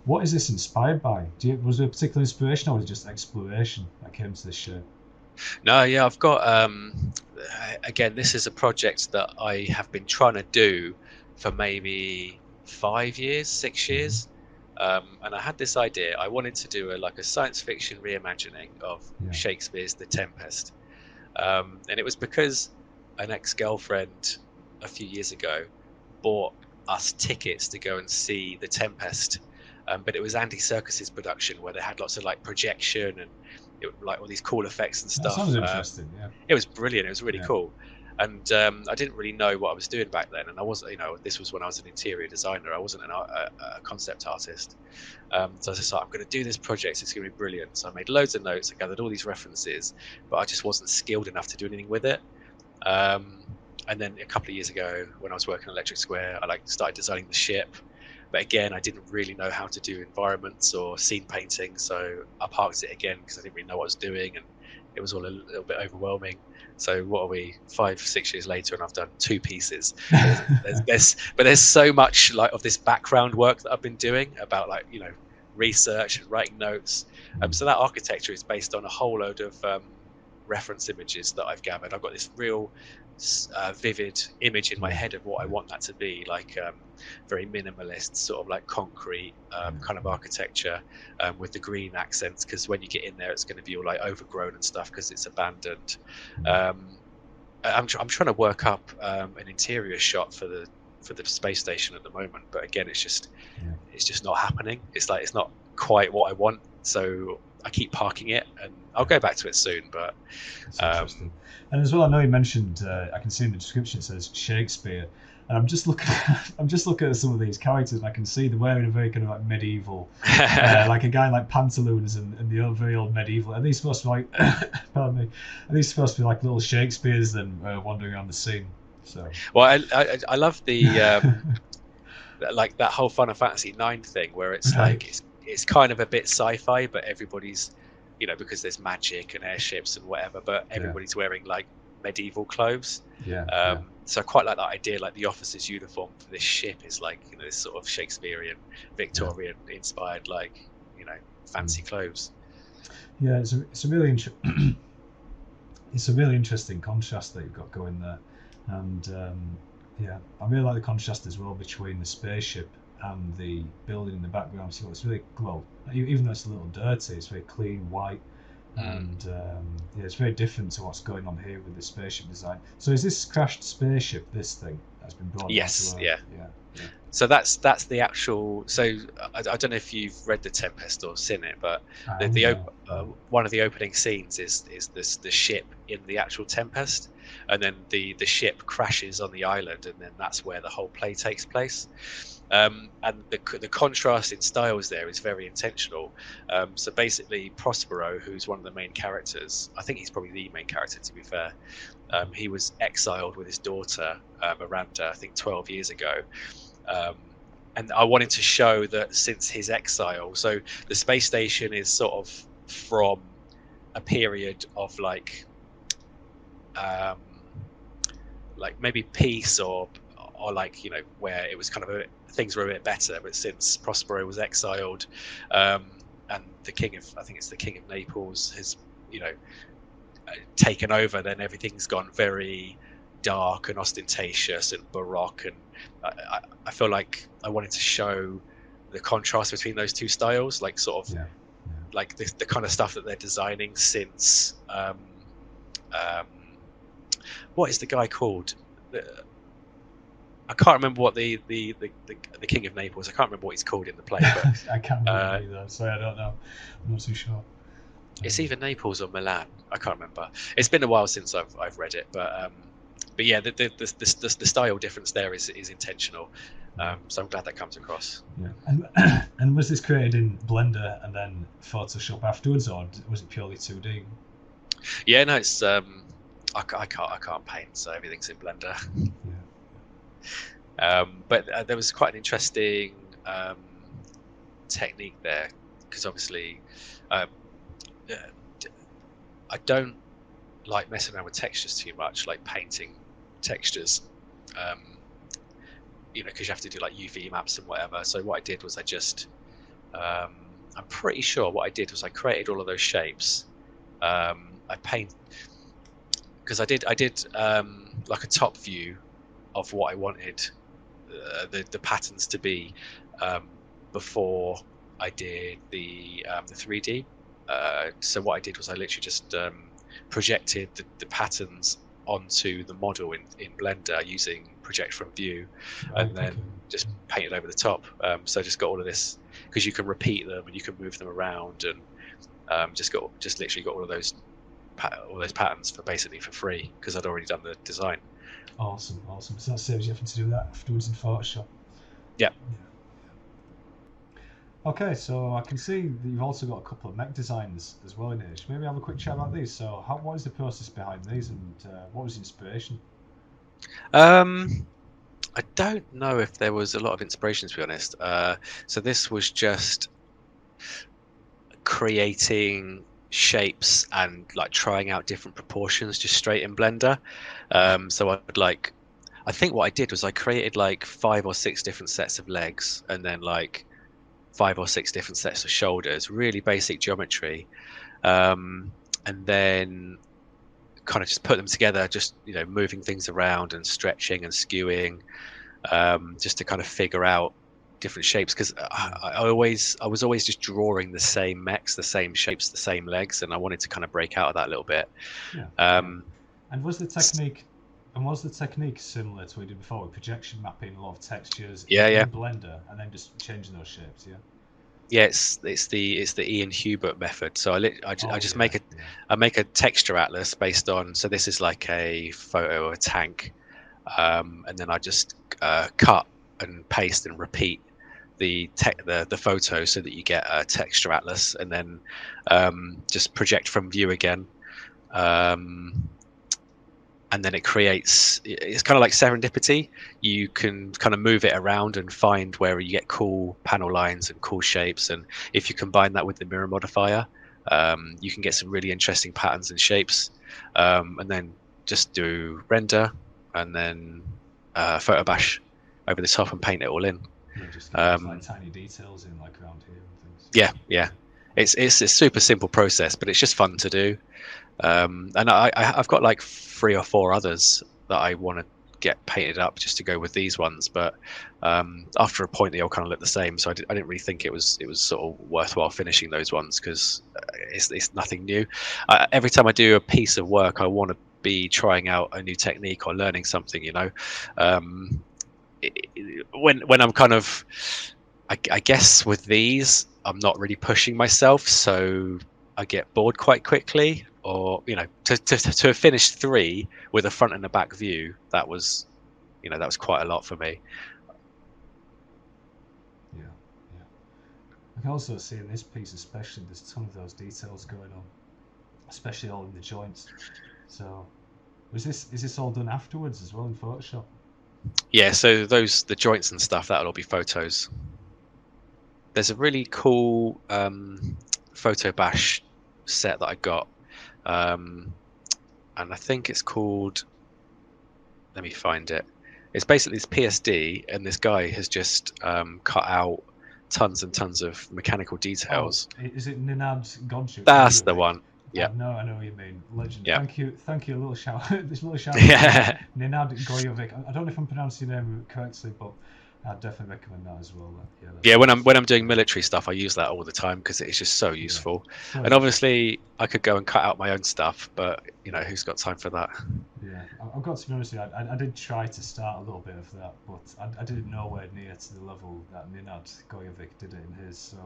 what is this inspired by? Was there a particular inspiration, or was it just exploration that came to this shape? No, yeah, I've got, again, this is a project that I have been trying to do for maybe 5 years, 6 years. And I had this idea. I wanted to do a science fiction reimagining of Shakespeare's The Tempest. And it was because an ex-girlfriend a few years ago bought us tickets to go and see The Tempest. But it was Andy Serkis's production where they had lots of like projection and like all these cool effects and stuff. That sounds interesting. Yeah, it was brilliant. It was really cool. And I didn't really know what I was doing back then, and I wasn't, this was when I was an interior designer. I wasn't a concept artist. So I was just like, I'm going to do this project. It's going to be brilliant. So I made loads of notes. I gathered all these references, but I just wasn't skilled enough to do anything with it. And then a couple of years ago, when I was working at Electric Square, I started designing the ship. But again, I didn't really know how to do environments or scene painting, so I parked it again because I didn't really know what I was doing, and it was all a little bit overwhelming. So what are we, 5-6 years later, and I've done 2 pieces. There's so much like of this background work that I've been doing about, like, you know, research and writing notes. So that architecture is based on a whole load of reference images that I've gathered. I've got this real vivid image in my head of what I want that to be, like very minimalist, sort of like concrete kind of architecture with the green accents, because when you get in there it's going to be all like overgrown and stuff because it's abandoned. I'm trying to work up an interior shot for the space station at the moment, but again it's just not happening. It's like it's not quite what I want, so I keep parking it, and I'll go back to it soon. But interesting. And as well, I know you mentioned, I can see in the description it says Shakespeare, and I'm just looking at some of these characters, and I can see they're wearing a very kind of like medieval, like a guy like pantaloons and the very old medieval. Are these supposed to be like, pardon me, are these supposed to be like little Shakespeares then wandering around the scene? So well, I love the like that whole Final Fantasy IX thing where it's like it's kind of a bit sci-fi, but everybody's, you know, because there's magic and airships and whatever, but everybody's wearing like medieval clothes. So I quite like that idea, like the officer's uniform for this ship is like, you know, this sort of Shakespearean, Victorian inspired, like, you know, fancy clothes. Yeah, it's a really interesting contrast that you've got going there, and I really like the contrast as well between the spaceship and the building in the background. So it's really, well, even though it's a little dirty, it's very clean white, and it's very different to what's going on here with the spaceship design. So is this crashed spaceship this thing that's been brought? Yes, yeah. So that's the actual. So I don't know if you've read the Tempest or seen it, but one of the opening scenes is the ship in the actual Tempest, and then the ship crashes on the island, and then that's where the whole play takes place. And the contrast in styles there is very intentional. So basically, Prospero, who's one of the main characters, I think he's probably the main character, to be fair. He was exiled with his daughter, Miranda, I think 12 years ago. And I wanted to show that since his exile, so the space station is sort of from a period of like maybe peace or like, you know, where it was kind of things were a bit better, but since Prospero was exiled, and the king of Naples has, you know, taken over, then everything's gone very dark and ostentatious and baroque, and I feel like I wanted to show the contrast between those two styles, like sort of like the kind of stuff that they're designing since what is the guy called? I can't remember what the King of Naples. I can't remember what he's called in the play. But I can't remember either. Sorry, I don't know. I'm not too sure. It's either Naples or Milan. I can't remember. It's been a while since I've read it, but yeah, the style difference there is intentional. So I'm glad that comes across. Yeah. And was this created in Blender and then Photoshop afterwards, or was it purely 2D? Yeah, no, it's I can't paint, so everything's in Blender. But there was quite an interesting technique there, because obviously I don't like messing around with textures too much, like painting textures, you know, because you have to do like UV maps and whatever. So what I did was I'm pretty sure what I did was I created all of those shapes. I paint, because I did like a top view of what I wanted the patterns to be before I did the 3D. So what I did was I literally just projected the patterns onto the model in Blender using project from view, and then just painted over the top. So I just got all of this, because you can repeat them and you can move them around, and just literally got all of those patterns for free, because I'd already done the design. Awesome. So that saves you having to do that afterwards in Photoshop. Yeah. Okay, so I can see that you've also got a couple of mech designs as well in here. Should maybe have a quick chat about these. So what is the process behind these, and what was the inspiration? I don't know if there was a lot of inspiration, to be honest. So this was just creating shapes and like trying out different proportions just straight in Blender. So I think what I did was I created like 5 or 6 different sets of legs, and then like 5 or 6 different sets of shoulders, really basic geometry, and then kind of just put them together, just moving things around and stretching and skewing, just to kind of figure out different shapes, because I was always just drawing the same mechs, the same shapes, the same legs, and I wanted to kind of break out of that a little bit. And was the technique similar to what we did before, with projection mapping, a lot of textures in Blender, and then just changing those shapes? Yeah, it's the Ian Hubert method. So I just make a texture atlas based on. So this is like a photo of a tank, and then I just cut and paste and repeat the photo so that you get a texture atlas, and then just project from view again. And then it's kind of like serendipity. You can kind of move it around and find where you get cool panel lines and cool shapes. And if you combine that with the mirror modifier, you can get some really interesting patterns and shapes. And then just do render and then photo bash over the top and paint it all in. Just like tiny details in like around here and things. Yeah. It's a super simple process, but it's just fun to do. And I've got like 3 or 4 others that I want to get painted up just to go with these ones, but after a point they all kind of look the same, so I didn't really think it was sort of worthwhile finishing those ones, because it's nothing new. Every time I do a piece of work, I want to be trying out a new technique or learning something, when I'm kind of I guess with these I'm not really pushing myself, so I get bored quite quickly. Or to have finished 3 with a front and a back view, that was quite a lot for me. Yeah. I can also see in this piece especially there's a ton of those details going on, especially all in the joints. So is this all done afterwards as well in Photoshop? Yeah, so the joints and stuff, that'll all be photos. There's a really cool photo bash set that I got. And I think it's called, let me find it. It's basically this PSD, and this guy has just cut out tons and tons of mechanical details. Oh, is it Nenad Gojkovic? That's the one. Yeah. I know what you mean. Legend. Yeah. Thank you. A little shout. This little shout. Yeah. Nenad Gojkovic. I don't know if I'm pronouncing your name correctly, but I'd definitely recommend that as well. Yeah, when I'm doing military stuff, I use that all the time because it's just so useful. Yeah. And obviously, I could go and cut out my own stuff, but who's got time for that? Yeah, I've got to be honest with you. I did try to start a little bit of that, but I did it nowhere near to the level that Nenad Gojkovic did it in his. So,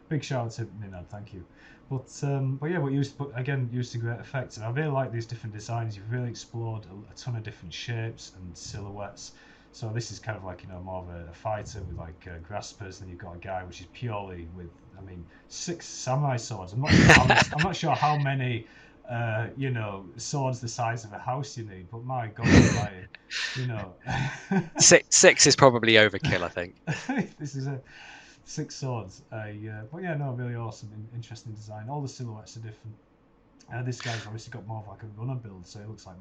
big shout out to Nenad, thank you. But yeah, used to great effect, and I really like these different designs. You've really explored a ton of different shapes and silhouettes. So this is kind of like more of a fighter with like graspers. Then you've got a guy which is purely with 6 samurai swords. I'm not sure how many swords the size of a house you need, but my god, six is probably overkill, I think. This is 6 swords. But yeah, no, really awesome, interesting design. All the silhouettes are different. This guy's obviously got more of like a runner build, so it looks like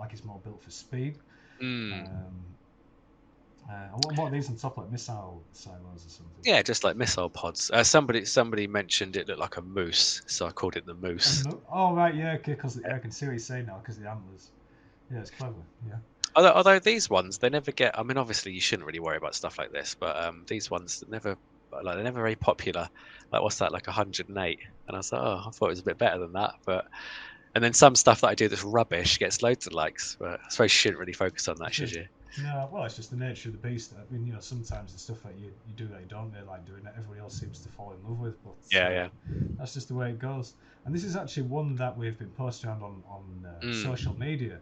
he's more built for speed. What are these on top, like missile silos or something? Yeah, just like missile pods. Somebody mentioned it looked like a moose, so I called it the moose. Oh right, yeah, okay, because I can see what you're saying now, because the antlers. Yeah, it's clever. Yeah. Although these ones, they never get. I mean, obviously you shouldn't really worry about stuff like this, but these ones they're never very popular. Like what's that? Like 108, and I was like, oh, I thought it was a bit better than that, but. And then some stuff that I do that's rubbish gets loads of likes, but I suppose you shouldn't really focus on that, should you? No, well, it's just the nature of the beast. I mean, sometimes the stuff that you do that you don't really like doing that everybody else seems to fall in love with, but yeah, that's just the way it goes. And this is actually one that we've been posting on social media,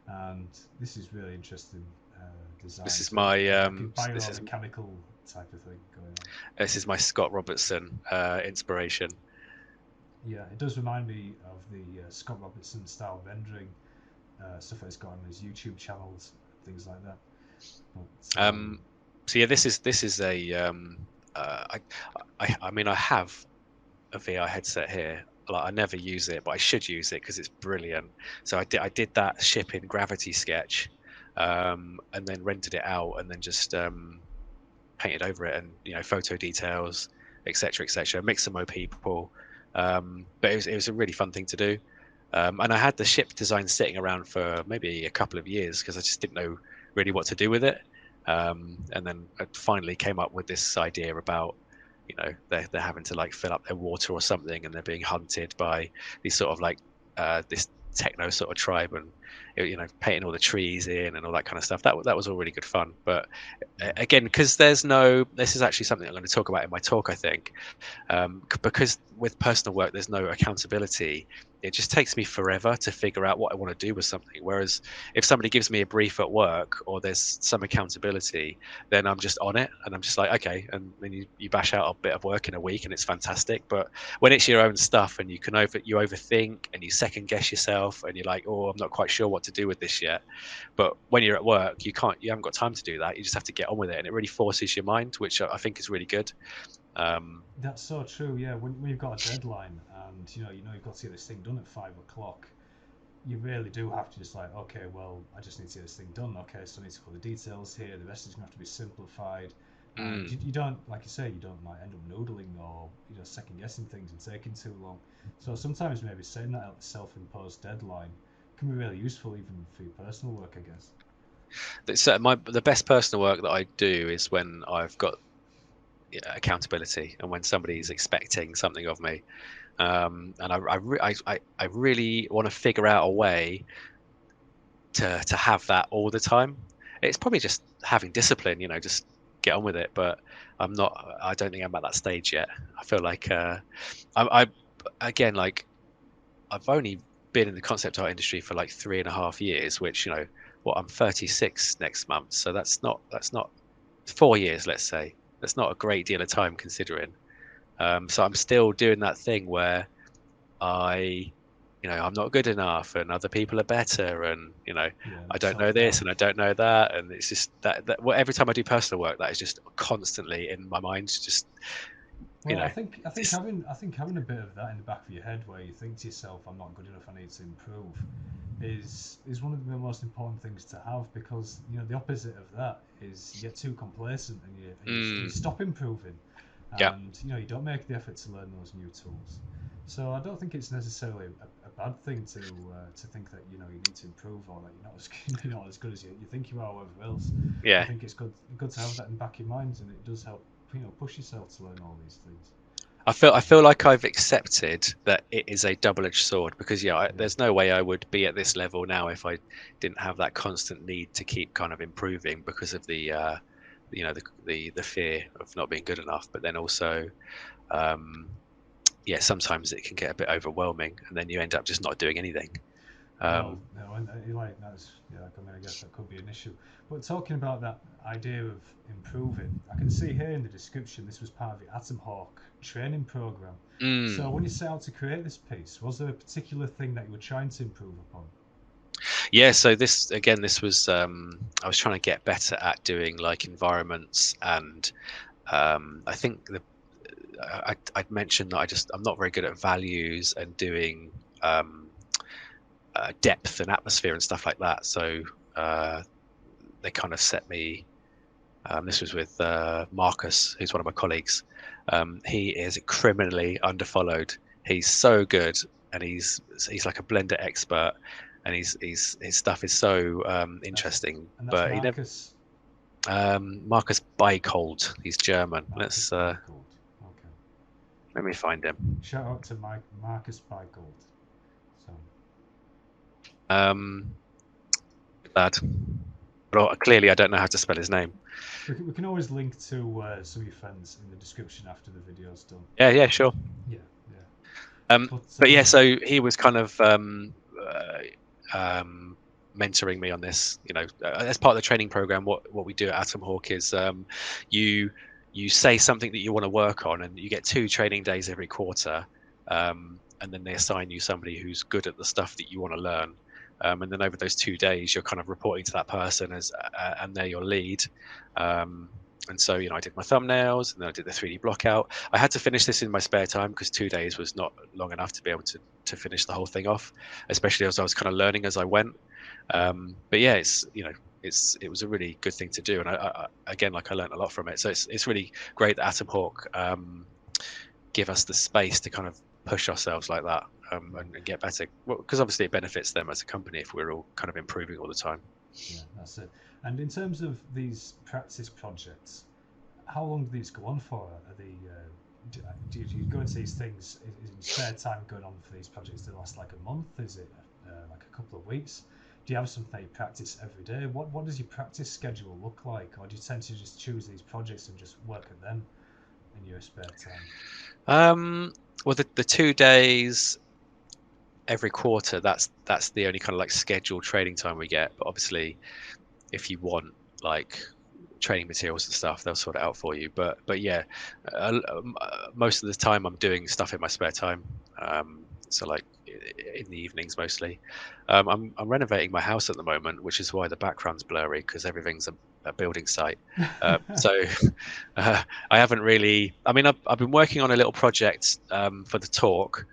and this is really interesting design. This is my biomechanical type of thing going on. This is my Scott Robertson inspiration. Yeah, it does remind me of the Scott Robertson style rendering stuff that he's got on his YouTube channels, things like that. But, so yeah, this is a I mean, I have a VR headset here. like I never use it, but I should use it because it's brilliant. So I did that ship in Gravity Sketch, and then rented it out, and then just painted over it, and photo details, etc., etc. Mix some more people, but it was a really fun thing to do. And I had the ship design sitting around for maybe a couple of years because I just didn't know really what to do with it. And then I finally came up with this idea about, they're having to like fill up their water or something, and they're being hunted by these sort of like this techno sort of tribe, and painting all the trees in and all that kind of stuff. That was all really good fun. But again, because this is actually something I'm going to talk about in my talk, I think, because with personal work there's no accountability. It just takes me forever to figure out what I want to do with something. Whereas if somebody gives me a brief at work, or there's some accountability, then I'm just on it, and I'm just like, okay, and then you bash out a bit of work in a week and it's fantastic. But when it's your own stuff, and you overthink and you second guess yourself, and you're like, oh, I'm not quite sure what to do with this yet. But when you're at work, you haven't got time to do that. You just have to get on with it, and it really forces your mind, which I think is really good. That's so true. Yeah, when you've got a deadline, and you've got to get this thing done at 5 o'clock, you really do have to just like, okay, well, I just need to get this thing done. Okay, so I need to put the details here. The rest is gonna have to be simplified. And you don't, like you say, you don't like end up noodling or second guessing things and taking too long. So sometimes maybe setting that self-imposed deadline can be really useful, even for your personal work, I guess. So the best personal work that I do is when I've got accountability, and when somebody's expecting something of me, and I really want to figure out a way to have that all the time. It's probably just having discipline, just get on with it. But I don't think I'm at that stage yet. I feel like I again, like, I've only been in the concept art industry for like 3.5 years, which I'm 36 next month, so that's not 4 years, let's say. That's not a great deal of time considering. So I'm still doing that thing where I'm not good enough, and other people are better, and I don't know this and I don't know that, and it's just that every time I do personal work, that is just constantly in my mind. Just I think having a bit of that in the back of your head, where you think to yourself, I'm not good enough, I need to improve, is one of the most important things to have, because the opposite of that is you get too complacent, and you stop improving, and you don't make the effort to learn those new tools. So I don't think it's necessarily a bad thing to think that you need to improve, or that you're not as good as you think you are, or whatever else. Yeah, I think it's good to have that in the back of your mind, and it does help push yourself to learn all these things. I feel like I've accepted that it is a double-edged sword, because there's no way I would be at this level now if I didn't have that constant need to keep kind of improving, because of the the fear of not being good enough. But then also sometimes it can get a bit overwhelming, and then you end up just not doing anything. I guess that could be an issue. But talking about that idea of improving, I can see here in the description this was part of the Atom Hawk training program. So when you set out to create this piece, was there a particular thing that you were trying to improve upon? Yeah, so this was I was trying to get better at doing like environments, and I think I'd mentioned that I'm not very good at values and doing depth and atmosphere and stuff like that. So they kind of set me. This was with Markus, who's one of my colleagues. He is criminally underfollowed. He's so good, and he's like a blender expert, and his stuff is so interesting. And but Markus. Markus Biegholdt. He's German. Markus Let's Biegholdt. Okay. Let me find him. Shout out to Markus Biegholdt. Lad. But clearly I don't know how to spell his name. We can always link to some of your friends in the description after the video's done. Yeah, sure. Yeah. But yeah, so he was kind of mentoring me on this. As part of the training program, what we do at Atom Hawk is you say something that you want to work on, and you get 2 training days every quarter, and then they assign you somebody who's good at the stuff that you want to learn. And then over those 2 days, you're kind of reporting to that person and they're your lead. And so, I did my thumbnails, and then I did the 3D block out. I had to finish this in my spare time because 2 days was not long enough to be able to finish the whole thing off, especially as I was kind of learning as I went. But yeah, it was a really good thing to do, and I again, I learned a lot from it. So it's really great that Atom Hawk give us the space to kind of push ourselves like that, and get better. Well, because obviously it benefits them as a company if we're all kind of improving all the time. Yeah, that's it. And in terms of these practice projects, how long do these go on for? Are they do you go into these things in spare time going on for these projects? Do they last like a month? Is it like a couple of weeks? Do you have something that you practice every day? What does your practice schedule look like? Or do you tend to just choose these projects and just work at them in your spare time? Well, the 2 days every quarter, that's the only kind of like scheduled training time we get. But obviously, if you want like training materials and stuff, they'll sort it out for you. But yeah, most of the time I'm doing stuff in my spare time. So like in the evenings mostly. I'm renovating my house at the moment, which is why the background's blurry, because everything's a building site. So I haven't really. I mean, I've been working on a little project for the talk.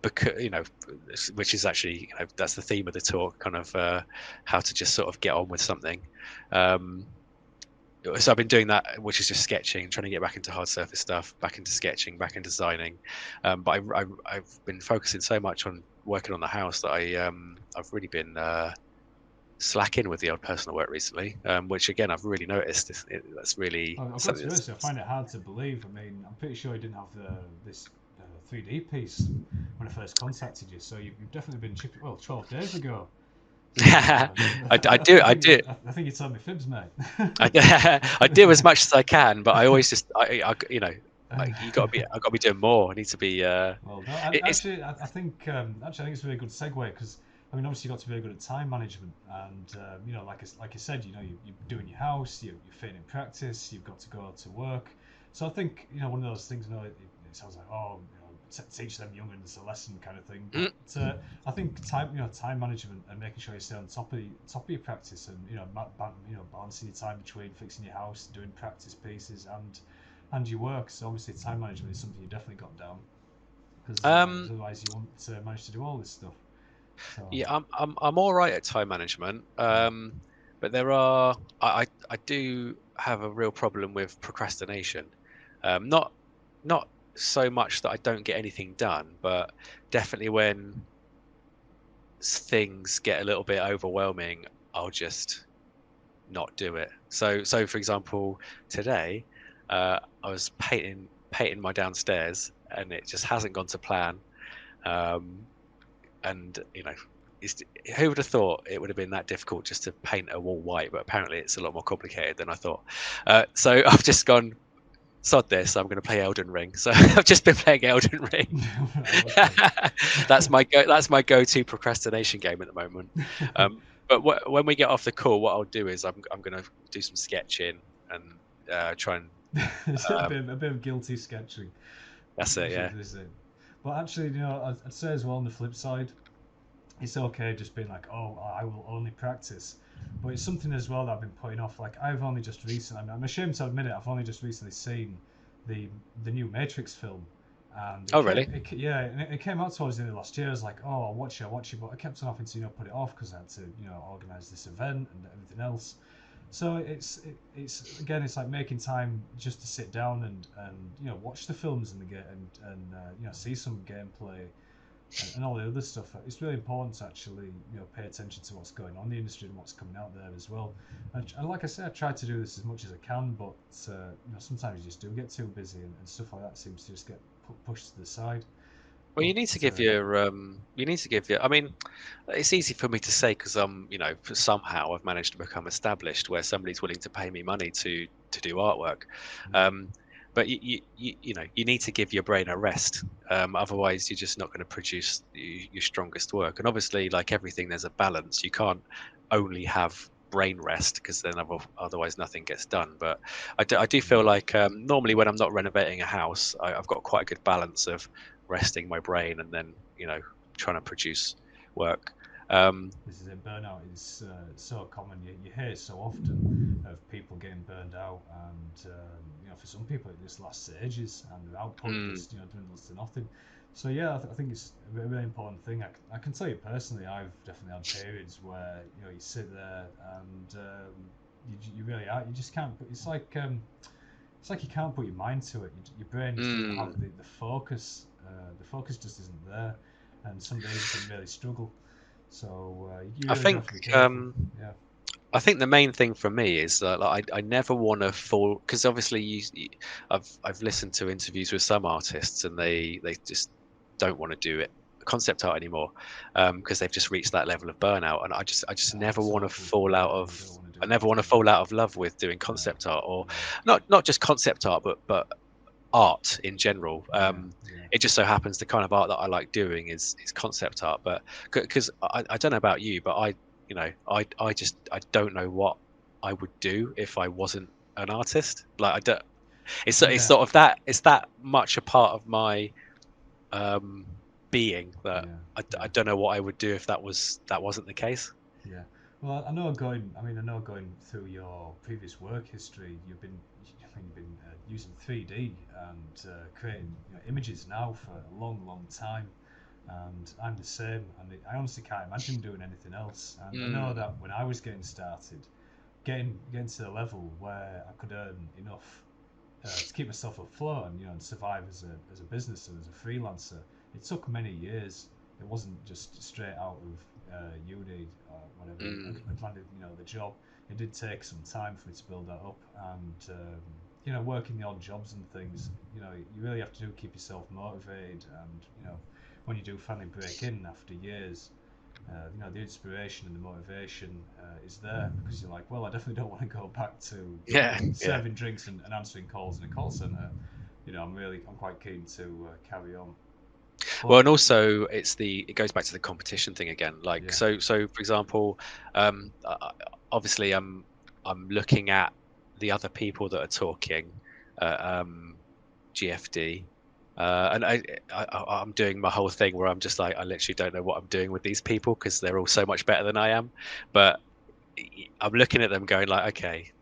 Because which is actually that's the theme of the talk, kind of how to just sort of get on with something. So I've been doing that, which is just sketching, trying to get back into hard surface stuff, back into sketching, back into designing. But I've been focusing so much on working on the house that I've really been slacking with the odd personal work recently, which again I've really noticed. That's really. I've got to be honest, I find it hard to believe. I mean, I'm pretty sure you didn't have this 3D piece when I first contacted you, so you've definitely been chipping. Well, 12 days ago. I do. I think you told me fibs, mate. I do as much as I can, but I always just, you got to be doing more. I need to be. Well, no, actually, I think it's a really good segue because I mean, obviously, you got to be very good at time management, and like you said, you're doing your house, you're fitting in practice, you've got to go to work. So I think one of those things. It sounds like teach them young'uns a lesson kind of thing. But I think time management and making sure you stay on top of your practice, and balancing your time between fixing your house, doing practice pieces, and your work. So obviously, time management is something you definitely got down, because otherwise you won't manage to do all this stuff. So. Yeah, I'm all right at time management, but I do have a real problem with procrastination. Not so much that I don't get anything done, but definitely when things get a little bit overwhelming, I'll just not do it. So for example, today I was painting my downstairs, and it just hasn't gone to plan. And who would have thought it would have been that difficult just to paint a wall white? But apparently it's a lot more complicated than I thought. So I've just gone, sod this, I'm going to play Elden Ring. So I've just been playing Elden Ring. That's my go-to procrastination game at the moment. But when we get off the call, what I'll do is I'm going to do some sketching and try and a bit of guilty sketching. That's it, yeah. But actually, I'd say as well on the flip side, it's okay just being like, oh, I will only practice. But it's something as well that I've been putting off. Like I've only just recently, I'm ashamed to admit it, I've only just recently seen the new Matrix film. And really? It came out towards the end of last year. I was like, oh, I'll watch it, but I kept on having to put it off because I had to organise this event and everything else. So it's again, it's like making time just to sit down and watch the films and see some gameplay and all the other stuff. It's really important to actually pay attention to what's going on in the industry and what's coming out there as well. And like I said, I try to do this as much as I can, but sometimes you just do get too busy and stuff like that seems to just get pushed to the side. Well, you need to give your. I mean, it's easy for me to say because somehow I've managed to become established where somebody's willing to pay me money to do artwork. But you need to give your brain a rest. Otherwise, you're just not going to produce your strongest work. And obviously, like everything, there's a balance. You can't only have brain rest because then otherwise nothing gets done. But I do feel like normally when I'm not renovating a house, I've got quite a good balance of resting my brain and then trying to produce work. This is a burnout is so common. You hear it so often. of people getting burned out, and you know, for some people it just lasts ages, and their output just, you know, dwindles to nothing. So yeah, I think it's a really important thing. I can tell you personally, I've definitely had periods where, you know, you sit there and you really are. You just can't. It's like you can't put your mind to it. Your brain just doesn't have the focus. The focus just isn't there, and some days you can really struggle. So you I really do have think to be careful. Yeah. I think the main thing for me is that, like, I never want to fall, because obviously I've listened to interviews with some artists, and they just don't want to do it concept art anymore, because they've just reached that level of burnout, and I just never want to Totally. fall out Yeah, of you don't want to I do never that want to at all. fall out of love with doing concept art, or not just concept art, but art in general. It just so happens the kind of art that I like doing is concept art, but because I don't know about you, but you know, I don't know what I would do if I wasn't an artist. Like, I don't. It's sort of that. It's that much a part of my being that I don't know what I would do if that wasn't the case. Yeah. Well, I know going through your previous work history, you've been using 3D and creating, you know, images now for a long, long time. And I'm the same, and I honestly can't imagine doing anything else. And I know that when I was getting started, getting to the level where I could earn enough to keep myself afloat and, you know, and survive as a business and as a freelancer, it took many years. It wasn't just straight out of uni or whatever. I landed, you know, the job. It did take some time for me to build that up, and you know, working the odd jobs and things. You know, you really have to keep yourself motivated, and, you know, when you do finally break in after years, you know, the inspiration and the motivation is there, because you're like, well, I definitely don't want to go back to, you know, serving drinks and answering calls in a call center. You know, I'm quite keen to carry on. But, well, and also it goes back to the competition thing again. Like, so for example, obviously I'm looking at the other people that are talking, GFD. And I'm doing my whole thing where I'm just like, I literally don't know what I'm doing with these people because they're all so much better than I am. But I'm looking at them going like, okay,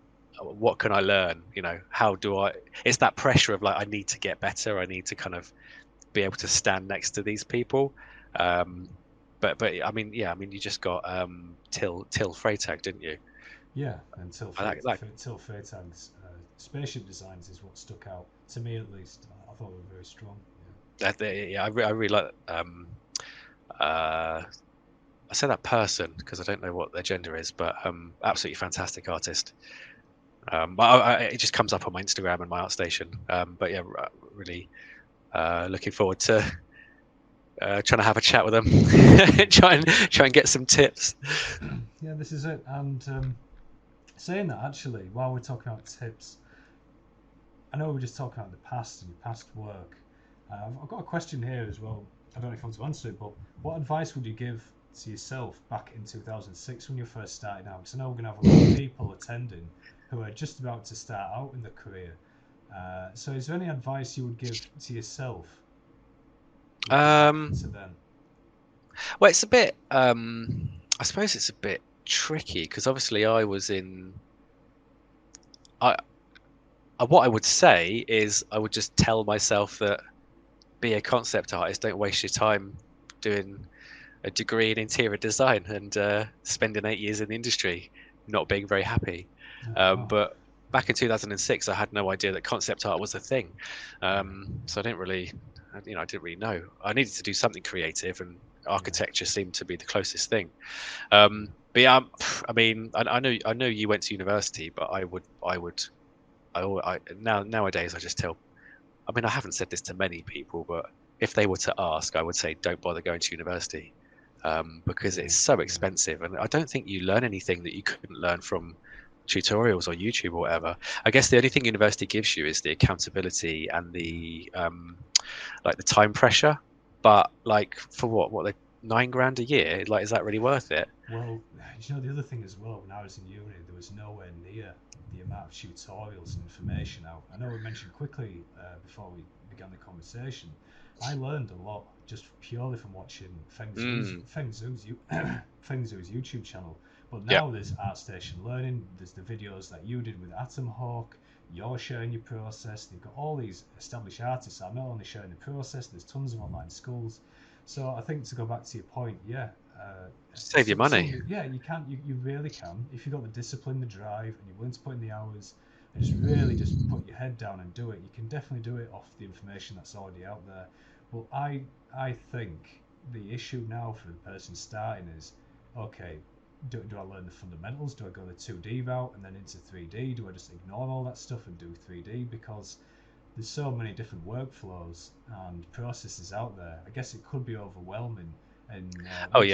what can I learn? You know, how do I? It's that pressure of like, I need to get better. I need to kind of be able to stand next to these people. But I mean, yeah, I mean, you just got Till Freytag, didn't you? yeah, and Till Like, Freytag's spaceship designs is what stuck out to me, at least. I thought they were very strong. yeah, I really like. I say that person because I don't know what their gender is, but absolutely fantastic artist. But it just comes up on my Instagram and my ArtStation. But yeah, really looking forward to trying to have a chat with them, try and get some tips. Yeah, this is it. And saying that, actually, while we're talking about tips, I know we're just talking about the past and your past work. I've got a question here as well. I don't know if you want to answer it, but what advice would you give to yourself back in 2006 when you first started out? Because I know we're going to have a lot of people attending who are just about to start out in their career. So is there any advice you would give to yourself to them? Well, it's a bit. I suppose it's a bit tricky because obviously I was in. What I would say is I would just tell myself that be a concept artist. Don't waste your time doing a degree in interior design and spending 8 years in the industry, not being very happy. But back in 2006, I had no idea that concept art was a thing. So I didn't really know. I needed to do something creative, and architecture seemed to be the closest thing. But yeah, I mean, I know you went to university, but nowadays I just tell. I mean, I haven't said this to many people, but if they were to ask, I would say don't bother going to university, because it's so expensive, and I don't think you learn anything that you couldn't learn from tutorials or YouTube or whatever. I guess the only thing university gives you is the accountability and the like the time pressure. But like for what they $9,000 a year? Like, is that really worth it? Well, you know, the other thing as well, when I was in uni, there was nowhere near the amount of tutorials and information out. I know we mentioned quickly before we began the conversation, I learned a lot just purely from watching Feng Zhu's YouTube channel, But now there's ArtStation Learning, there's the videos that you did with Atomhawk, you're sharing your process, they've got all these established artists that are not only sharing the process, there's tons of online schools. So I think, to go back to your point, save your money. You can, you really can, if you've got the discipline, the drive, and you're willing to put in the hours, and just really just put your head down and do it. You can definitely do it off the information that's already out there. But I think the issue now for the person starting is, okay, do I learn the fundamentals? Do I go the 2D route and then into 3D? Do I just ignore all that stuff and do 3D? Because there's so many different workflows and processes out there. I guess it could be overwhelming. And which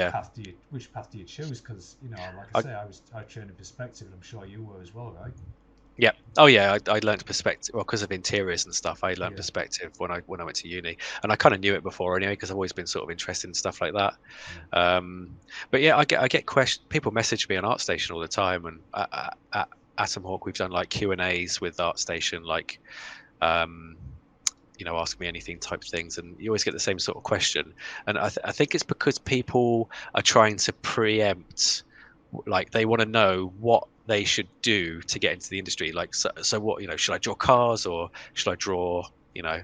path do you choose? Because, you know, like I say, I trained in perspective, and I'm sure you were as well, right? Yeah. Oh yeah. I learned perspective. Well, because of interiors and stuff, I learned perspective when I went to uni, and I kind of knew it before anyway, because I've always been sort of interested in stuff like that. But yeah, I get questions. People message me on ArtStation all the time, and at Atomhawk we've done like Q&As with ArtStation, like you know, ask me anything type things, and you always get the same sort of question. And I think it's because people are trying to preempt, like they want to know what they should do to get into the industry. Like, so what, you know, should I draw cars or should I draw, you know,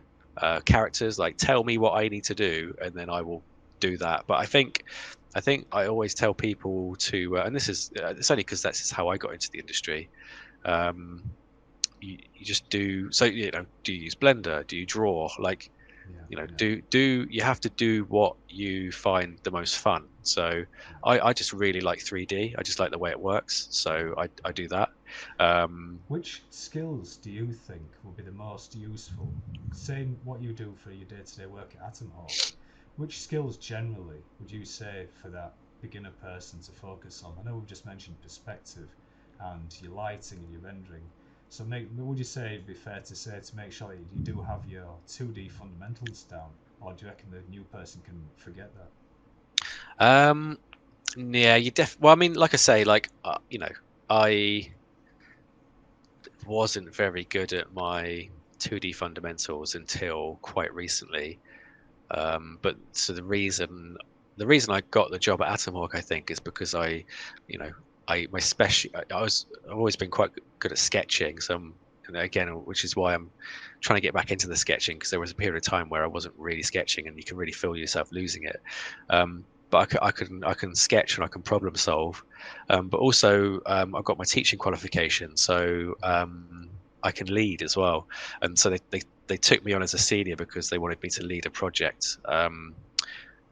characters? Like, tell me what I need to do, and then I will do that. But I think I always tell people to, and this is it's only because that's how I got into the industry. You just do. So, you know, do you use Blender? Do you draw? Like, you know, do you have to do what you find the most fun? So I just really like 3D. I just like the way it works, so I do that. Which skills do you think will be the most useful? Saying what you do for your day-to-day work at Atomhawk, which skills generally would you say for that beginner person to focus on? I know we've just mentioned perspective and your lighting and your rendering. So would you say it'd be fair to say to make sure that you do have your 2D fundamentals down, or do you reckon the new person can forget that? Yeah, well, I mean, like I say, like you know, I wasn't very good at my 2D fundamentals until quite recently. But so the reason I got the job at Atomhawk, I think, is because I've always been quite good at sketching. So again, which is why I'm trying to get back into the sketching, because there was a period of time where I wasn't really sketching, and you can really feel yourself losing it. But I can sketch and I can problem solve. But also I've got my teaching qualification, so I can lead as well. And so they took me on as a senior because they wanted me to lead a project.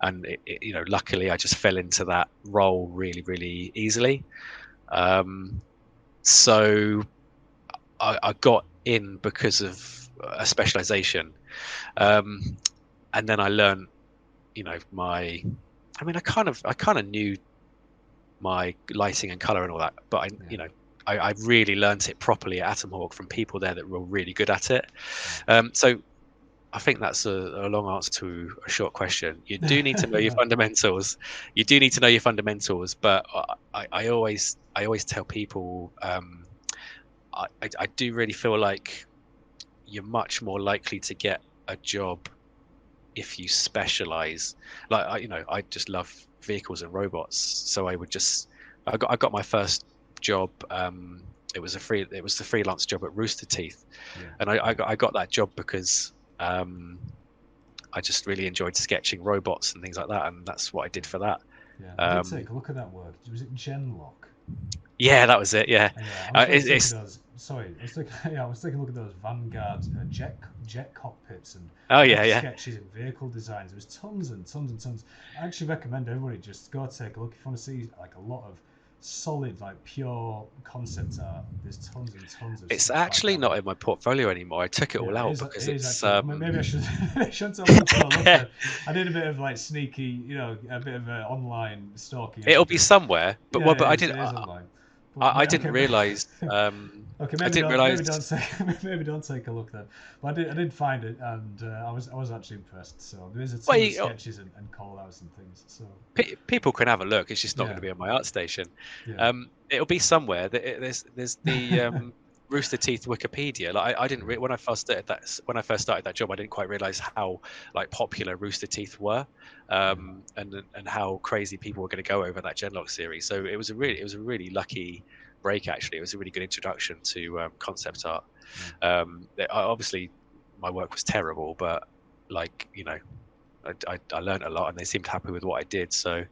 And you know, luckily I just fell into that role really, really easily. So I got in because of a specialization, and then I learned, you know, I kind of knew my lighting and color and all that, but you know, I really learned it properly at Atomhawk from people there that were really good at it. So I think that's a long answer to a short question. You do need to know your fundamentals. You do need to know your fundamentals, but I always tell people, I do really feel like you're much more likely to get a job if you specialize. Like, you know, I just love vehicles and robots, so I got my first job. It was the freelance job at Rooster Teeth, and I got that job because I just really enjoyed sketching robots and things like that, and that's what I did for that. Yeah, I did take a look at that word. Was it Genlock? Yeah, that was it. Yeah. I was taking a look at those Vanguard jet cockpits and sketches and vehicle designs. There was tons and tons and tons. I actually recommend everybody just go take a look if you want to see like a lot of solid, like pure concept art. There's tons and tons of. It's actually not in my portfolio anymore. I took it all out because it's. Maybe I shouldn't have looked at. I did a bit of like sneaky, you know, a bit of online stalking. It'll be somewhere, but I didn't. I didn't realize. Okay, maybe don't take a look then. But I did find it, and I was actually impressed. So there is a ton of sketches and call-outs and things. So people can have a look. It's just not going to be on my ArtStation. It'll be somewhere. There's the Rooster Teeth Wikipedia. Like I didn't when I first started that job, I didn't quite realize how like popular Rooster Teeth were, and how crazy people were going to go over that Genlock series. So it was a really lucky break. Actually, it was a really good introduction to concept art. Obviously, my work was terrible, but like I learned a lot, and they seemed happy with what I did. So. Yeah.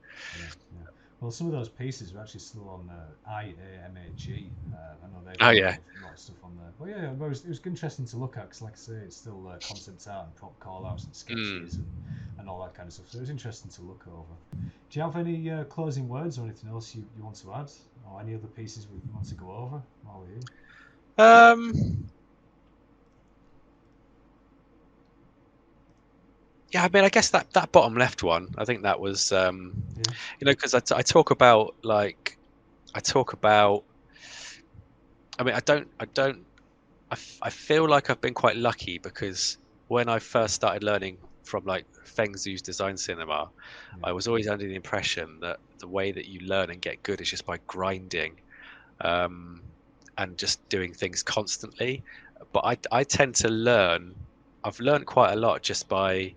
Well, some of those pieces are actually still on IAMAG. I know they've Oh got yeah. a lot of stuff on there. But yeah, it was interesting to look at because, like I say, it's still concept art and prop call-outs and sketches and all that kind of stuff. So it was interesting to look over. Do you have any closing words or anything else you want to add? Or any other pieces we want to go over while we're here? Yeah, I mean, I guess that bottom left one, I think that was, because I talk about I mean, I feel like I've been quite lucky because when I first started learning from like Feng Zhu's design cinema, I was always under the impression that the way that you learn and get good is just by grinding, and just doing things constantly. But I tend to learn. I've learned quite a lot just by.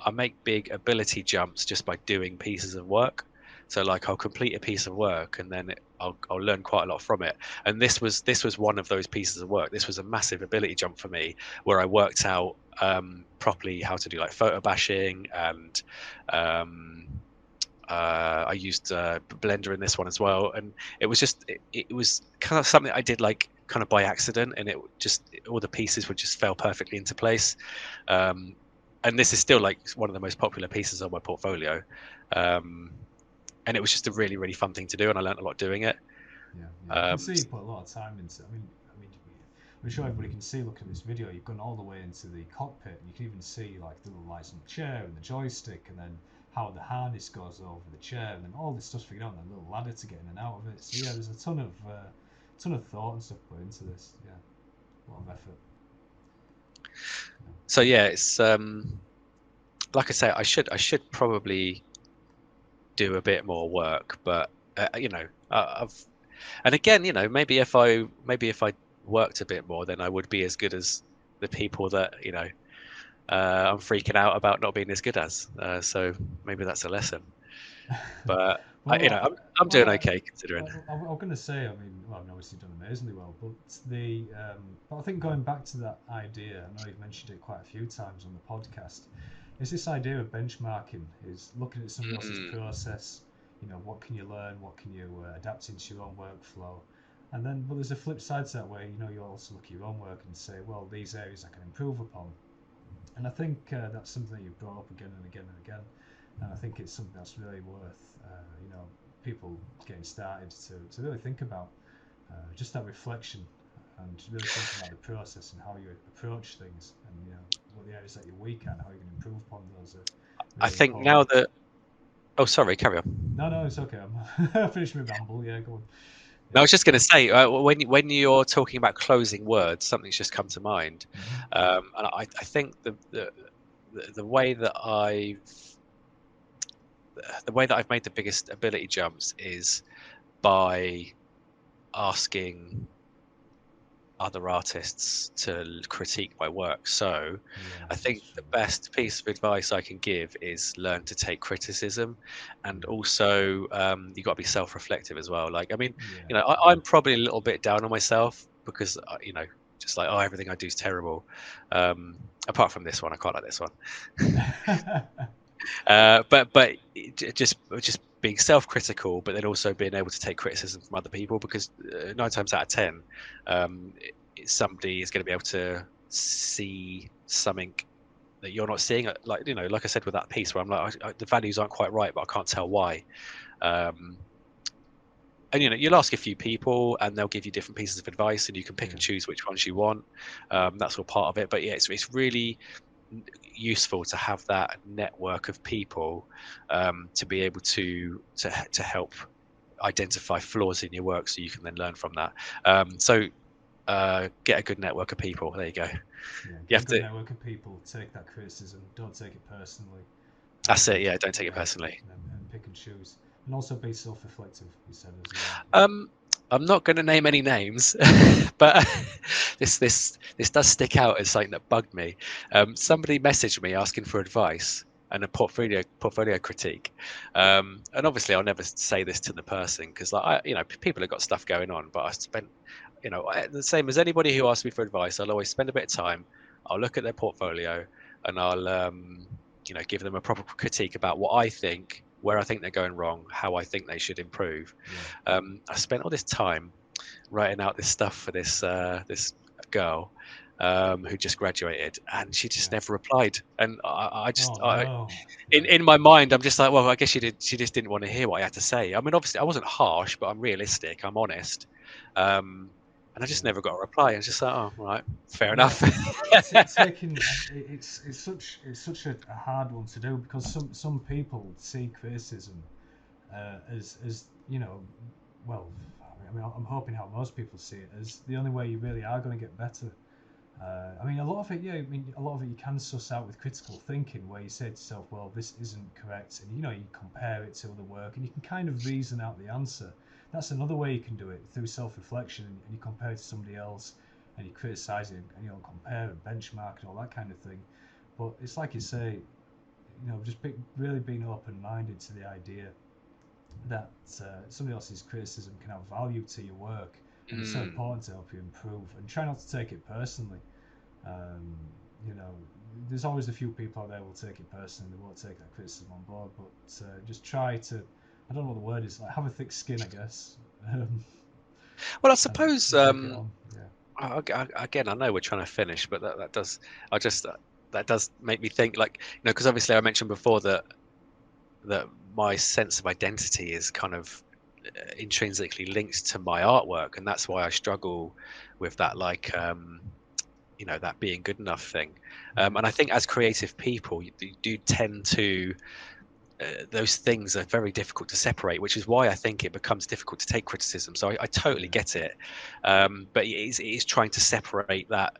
I make big ability jumps just by doing pieces of work. So like I'll complete a piece of work and then I'll learn quite a lot from it. And this was one of those pieces of work. This was a massive ability jump for me where I worked out properly how to do like photo bashing, and I used Blender in this one as well. And it was just it was kind of something I did like kind of by accident, and all the pieces would just fell perfectly into place. And this is still like one of the most popular pieces on my portfolio, and it was just a really, really fun thing to do, and I learned a lot doing it. I can see you put a lot of time into. I mean, I'm sure everybody can see. Looking at this video, you've gone all the way into the cockpit, and you can even see like the little lights on the chair and the joystick, and then how the harness goes over the chair, and then all this stuff's figured out, and the little ladder to get in and out of it. So yeah, there's a ton of thought and stuff put into this. Yeah, a lot of effort. So yeah, it's like I say, I should probably do a bit more work, but and again, maybe if I worked a bit more, then I would be as good as the people that I'm freaking out about not being as good as. So maybe that's a lesson. But I'm doing okay considering. I'm going to say, I've obviously done amazingly well, but but I think going back to that idea, I know you've mentioned it quite a few times on the podcast, is this idea of benchmarking, is looking at somebody else's process. What can you learn? What can you adapt into your own workflow? And then, but there's a flip side to that where you also look at your own work and say, well, these areas I can improve upon. And I think that's something that you've brought up again and again and again. And I think it's something that's really worth, people getting started to really think about, just that reflection and really thinking about the process and how you approach things, and what the areas that you're weak at and how you can improve upon those. Really I think important. Now that. Oh, sorry, carry on. No, it's okay. I'm finished my ramble. Yeah, go on. No, I was just going to say, when you're talking about closing words, something's just come to mind, and I think the way that I've made the biggest ability jumps is by asking other artists to critique my work. So I think the best piece of advice I can give is learn to take criticism, and also you've got to be self-reflective as well. Like, I mean, I'm probably a little bit down on myself because just like, oh, everything I do is terrible. Apart from this one, I quite like this one. But just being self-critical, but then also being able to take criticism from other people, because 9 times out of 10, somebody is going to be able to see something that you're not seeing. Like I said with that piece, where I'm like, the values aren't quite right, but I can't tell why. And you'll ask a few people, and they'll give you different pieces of advice, and you can pick and choose which ones you want. That's all part of it. But yeah, it's really useful to have that network of people to be able to help identify flaws in your work, so you can then learn from that. So get a good network of people. There you go. You have to network of people. Take that criticism. Don't take it personally. That's it. Yeah, don't take it personally. And pick and choose, and also be self-reflective. You said as well. I'm not going to name any names, but this does stick out as something that bugged me. Somebody messaged me asking for advice and a portfolio critique, and obviously I'll never say this to the person because, like, people have got stuff going on. But I spent, the same as anybody who asks me for advice, I'll always spend a bit of time. I'll look at their portfolio and I'll give them a proper critique about what I think, where I think they're going wrong, how I think they should improve. Yeah. I spent all this time writing out this stuff for this girl who just graduated, and she just never replied. And in my mind, I'm just like, well, I guess she just didn't want to hear what I had to say. I mean, obviously, I wasn't harsh, but I'm realistic. I'm honest. And I just never got a reply. I was just like, oh, right, fair enough. It's such a hard one to do because some people see criticism as well. I mean, I'm hoping how most people see it as the only way you really are going to get better. I mean, a lot of it you can suss out with critical thinking, where you say to yourself, well, this isn't correct, and you compare it to other work, and you can kind of reason out the answer. That's another way you can do it, through self-reflection, and you compare it to somebody else, and you criticize it, and compare and benchmark and all that kind of thing. But it's like you say, just really being open-minded to the idea that somebody else's criticism can have value to your work, and it's so important to help you improve, and try not to take it personally. There's always a few people out there who will take it personally, they won't take that criticism on board, but just try to, I don't know what the word is, like, have a thick skin, I guess. Well, I suppose again, I know we're trying to finish, but that does make me think, like, because obviously I mentioned before that my sense of identity is kind of intrinsically linked to my artwork, and that's why I struggle with that, like, that being good enough thing. And I think as creative people, you do tend to those things are very difficult to separate, which is why I think it becomes difficult to take criticism. So I totally get it, but it is trying to separate that.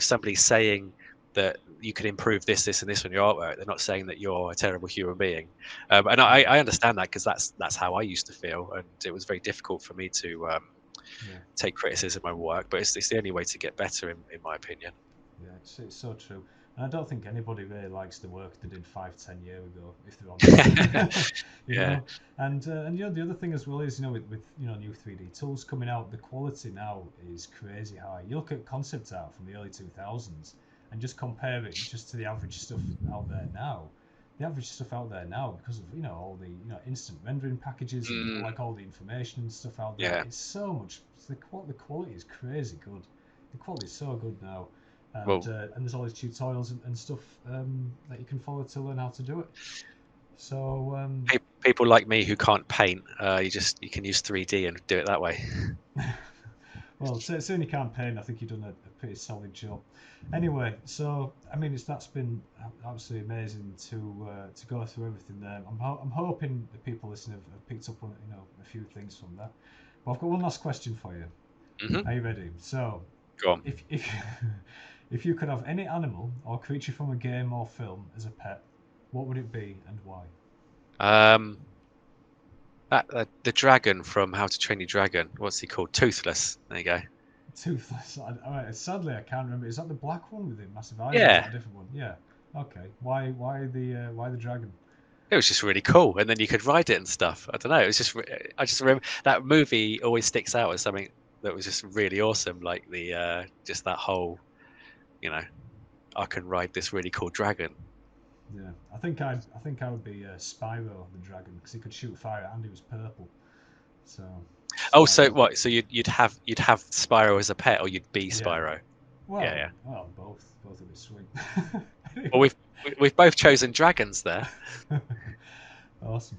Somebody saying that you can improve this and this on your artwork, they're not saying that you're a terrible human being. And I understand that, because that's how I used to feel, and it was very difficult for me to take criticism of my work. But it's the only way to get better, in my opinion. Yeah, it's so true. And I don't think anybody really likes the work they did 5-10 years ago, if they're honest. Yeah. And the other thing as well is, with new 3D tools coming out, the quality now is crazy high. You look at concept art from the early 2000s and just compare it just to the average stuff out there now. The average stuff out there now, because of all the instant rendering packages and like all the information and stuff out there, it's so much. The quality is crazy good. The quality is so good now. And there's all these tutorials and stuff that you can follow to learn how to do it. So people like me who can't paint, you can use 3D and do it that way. Well, soon you can't paint. I think you've done a pretty solid job. Anyway, so I mean, that's been absolutely amazing to go through everything there. I'm hoping the people listening have picked up on a few things from that. But I've got one last question for you. Mm-hmm. Are you ready? So, go on. If you could have any animal or creature from a game or film as a pet, what would it be and why? The dragon from How to Train Your Dragon. What's he called? Toothless. There you go. Toothless. Sadly, I can't remember. Is that the black one with the massive eyes? Yeah. Or is that a different one? Yeah. Okay. Why the dragon? It was just really cool, and then you could ride it and stuff. I don't know. It was just I just remember that movie always sticks out as something that was just really awesome. Like the just that whole, I can ride this really cool dragon. Yeah, I think I would be Spyro the dragon, because he could shoot fire and he was purple. So. Oh, so what? So you'd have Spyro as a pet, or you'd be Spyro? Well, yeah. Well, both would be sweet. Well, we've both chosen dragons there. Awesome.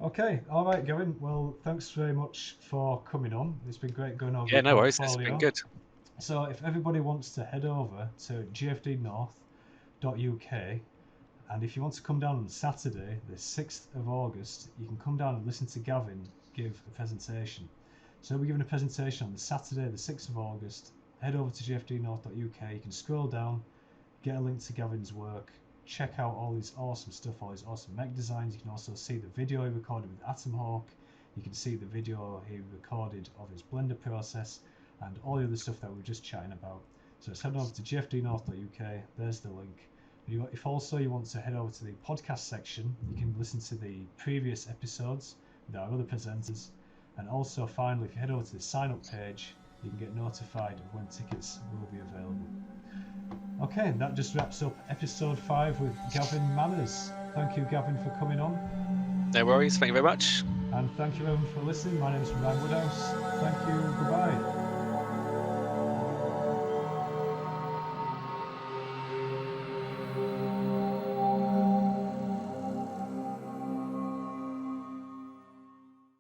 Okay, all right, Gavin. Well, thanks very much for coming on. It's been great going over. Yeah, no worries. It's been good. So, if everybody wants to head over to gfdnorth.uk, and if you want to come down on Saturday, the 6th of August, you can come down and listen to Gavin give a presentation. So we're giving a presentation on the Saturday, the 6th of August. Head over to gfdnorth.uk. You can scroll down, get a link to Gavin's work, check out all his awesome stuff, all his awesome mech designs. You can also see the video he recorded with Atomhawk. You can see the video he recorded of his blender process and all the other stuff that we were just chatting about. So let's head over to gfdnorth.uk. There's the link. If also you want to head over to the podcast section, you can listen to the previous episodes with our other presenters. And also, finally, if you head over to the sign-up page, you can get notified of when tickets will be available. Okay, that just wraps up episode 5 with Gavin Manners. Thank you, Gavin, for coming on. No worries. Thank you very much. And thank you everyone for listening. My name is Ryan Woodhouse. Thank you. Goodbye.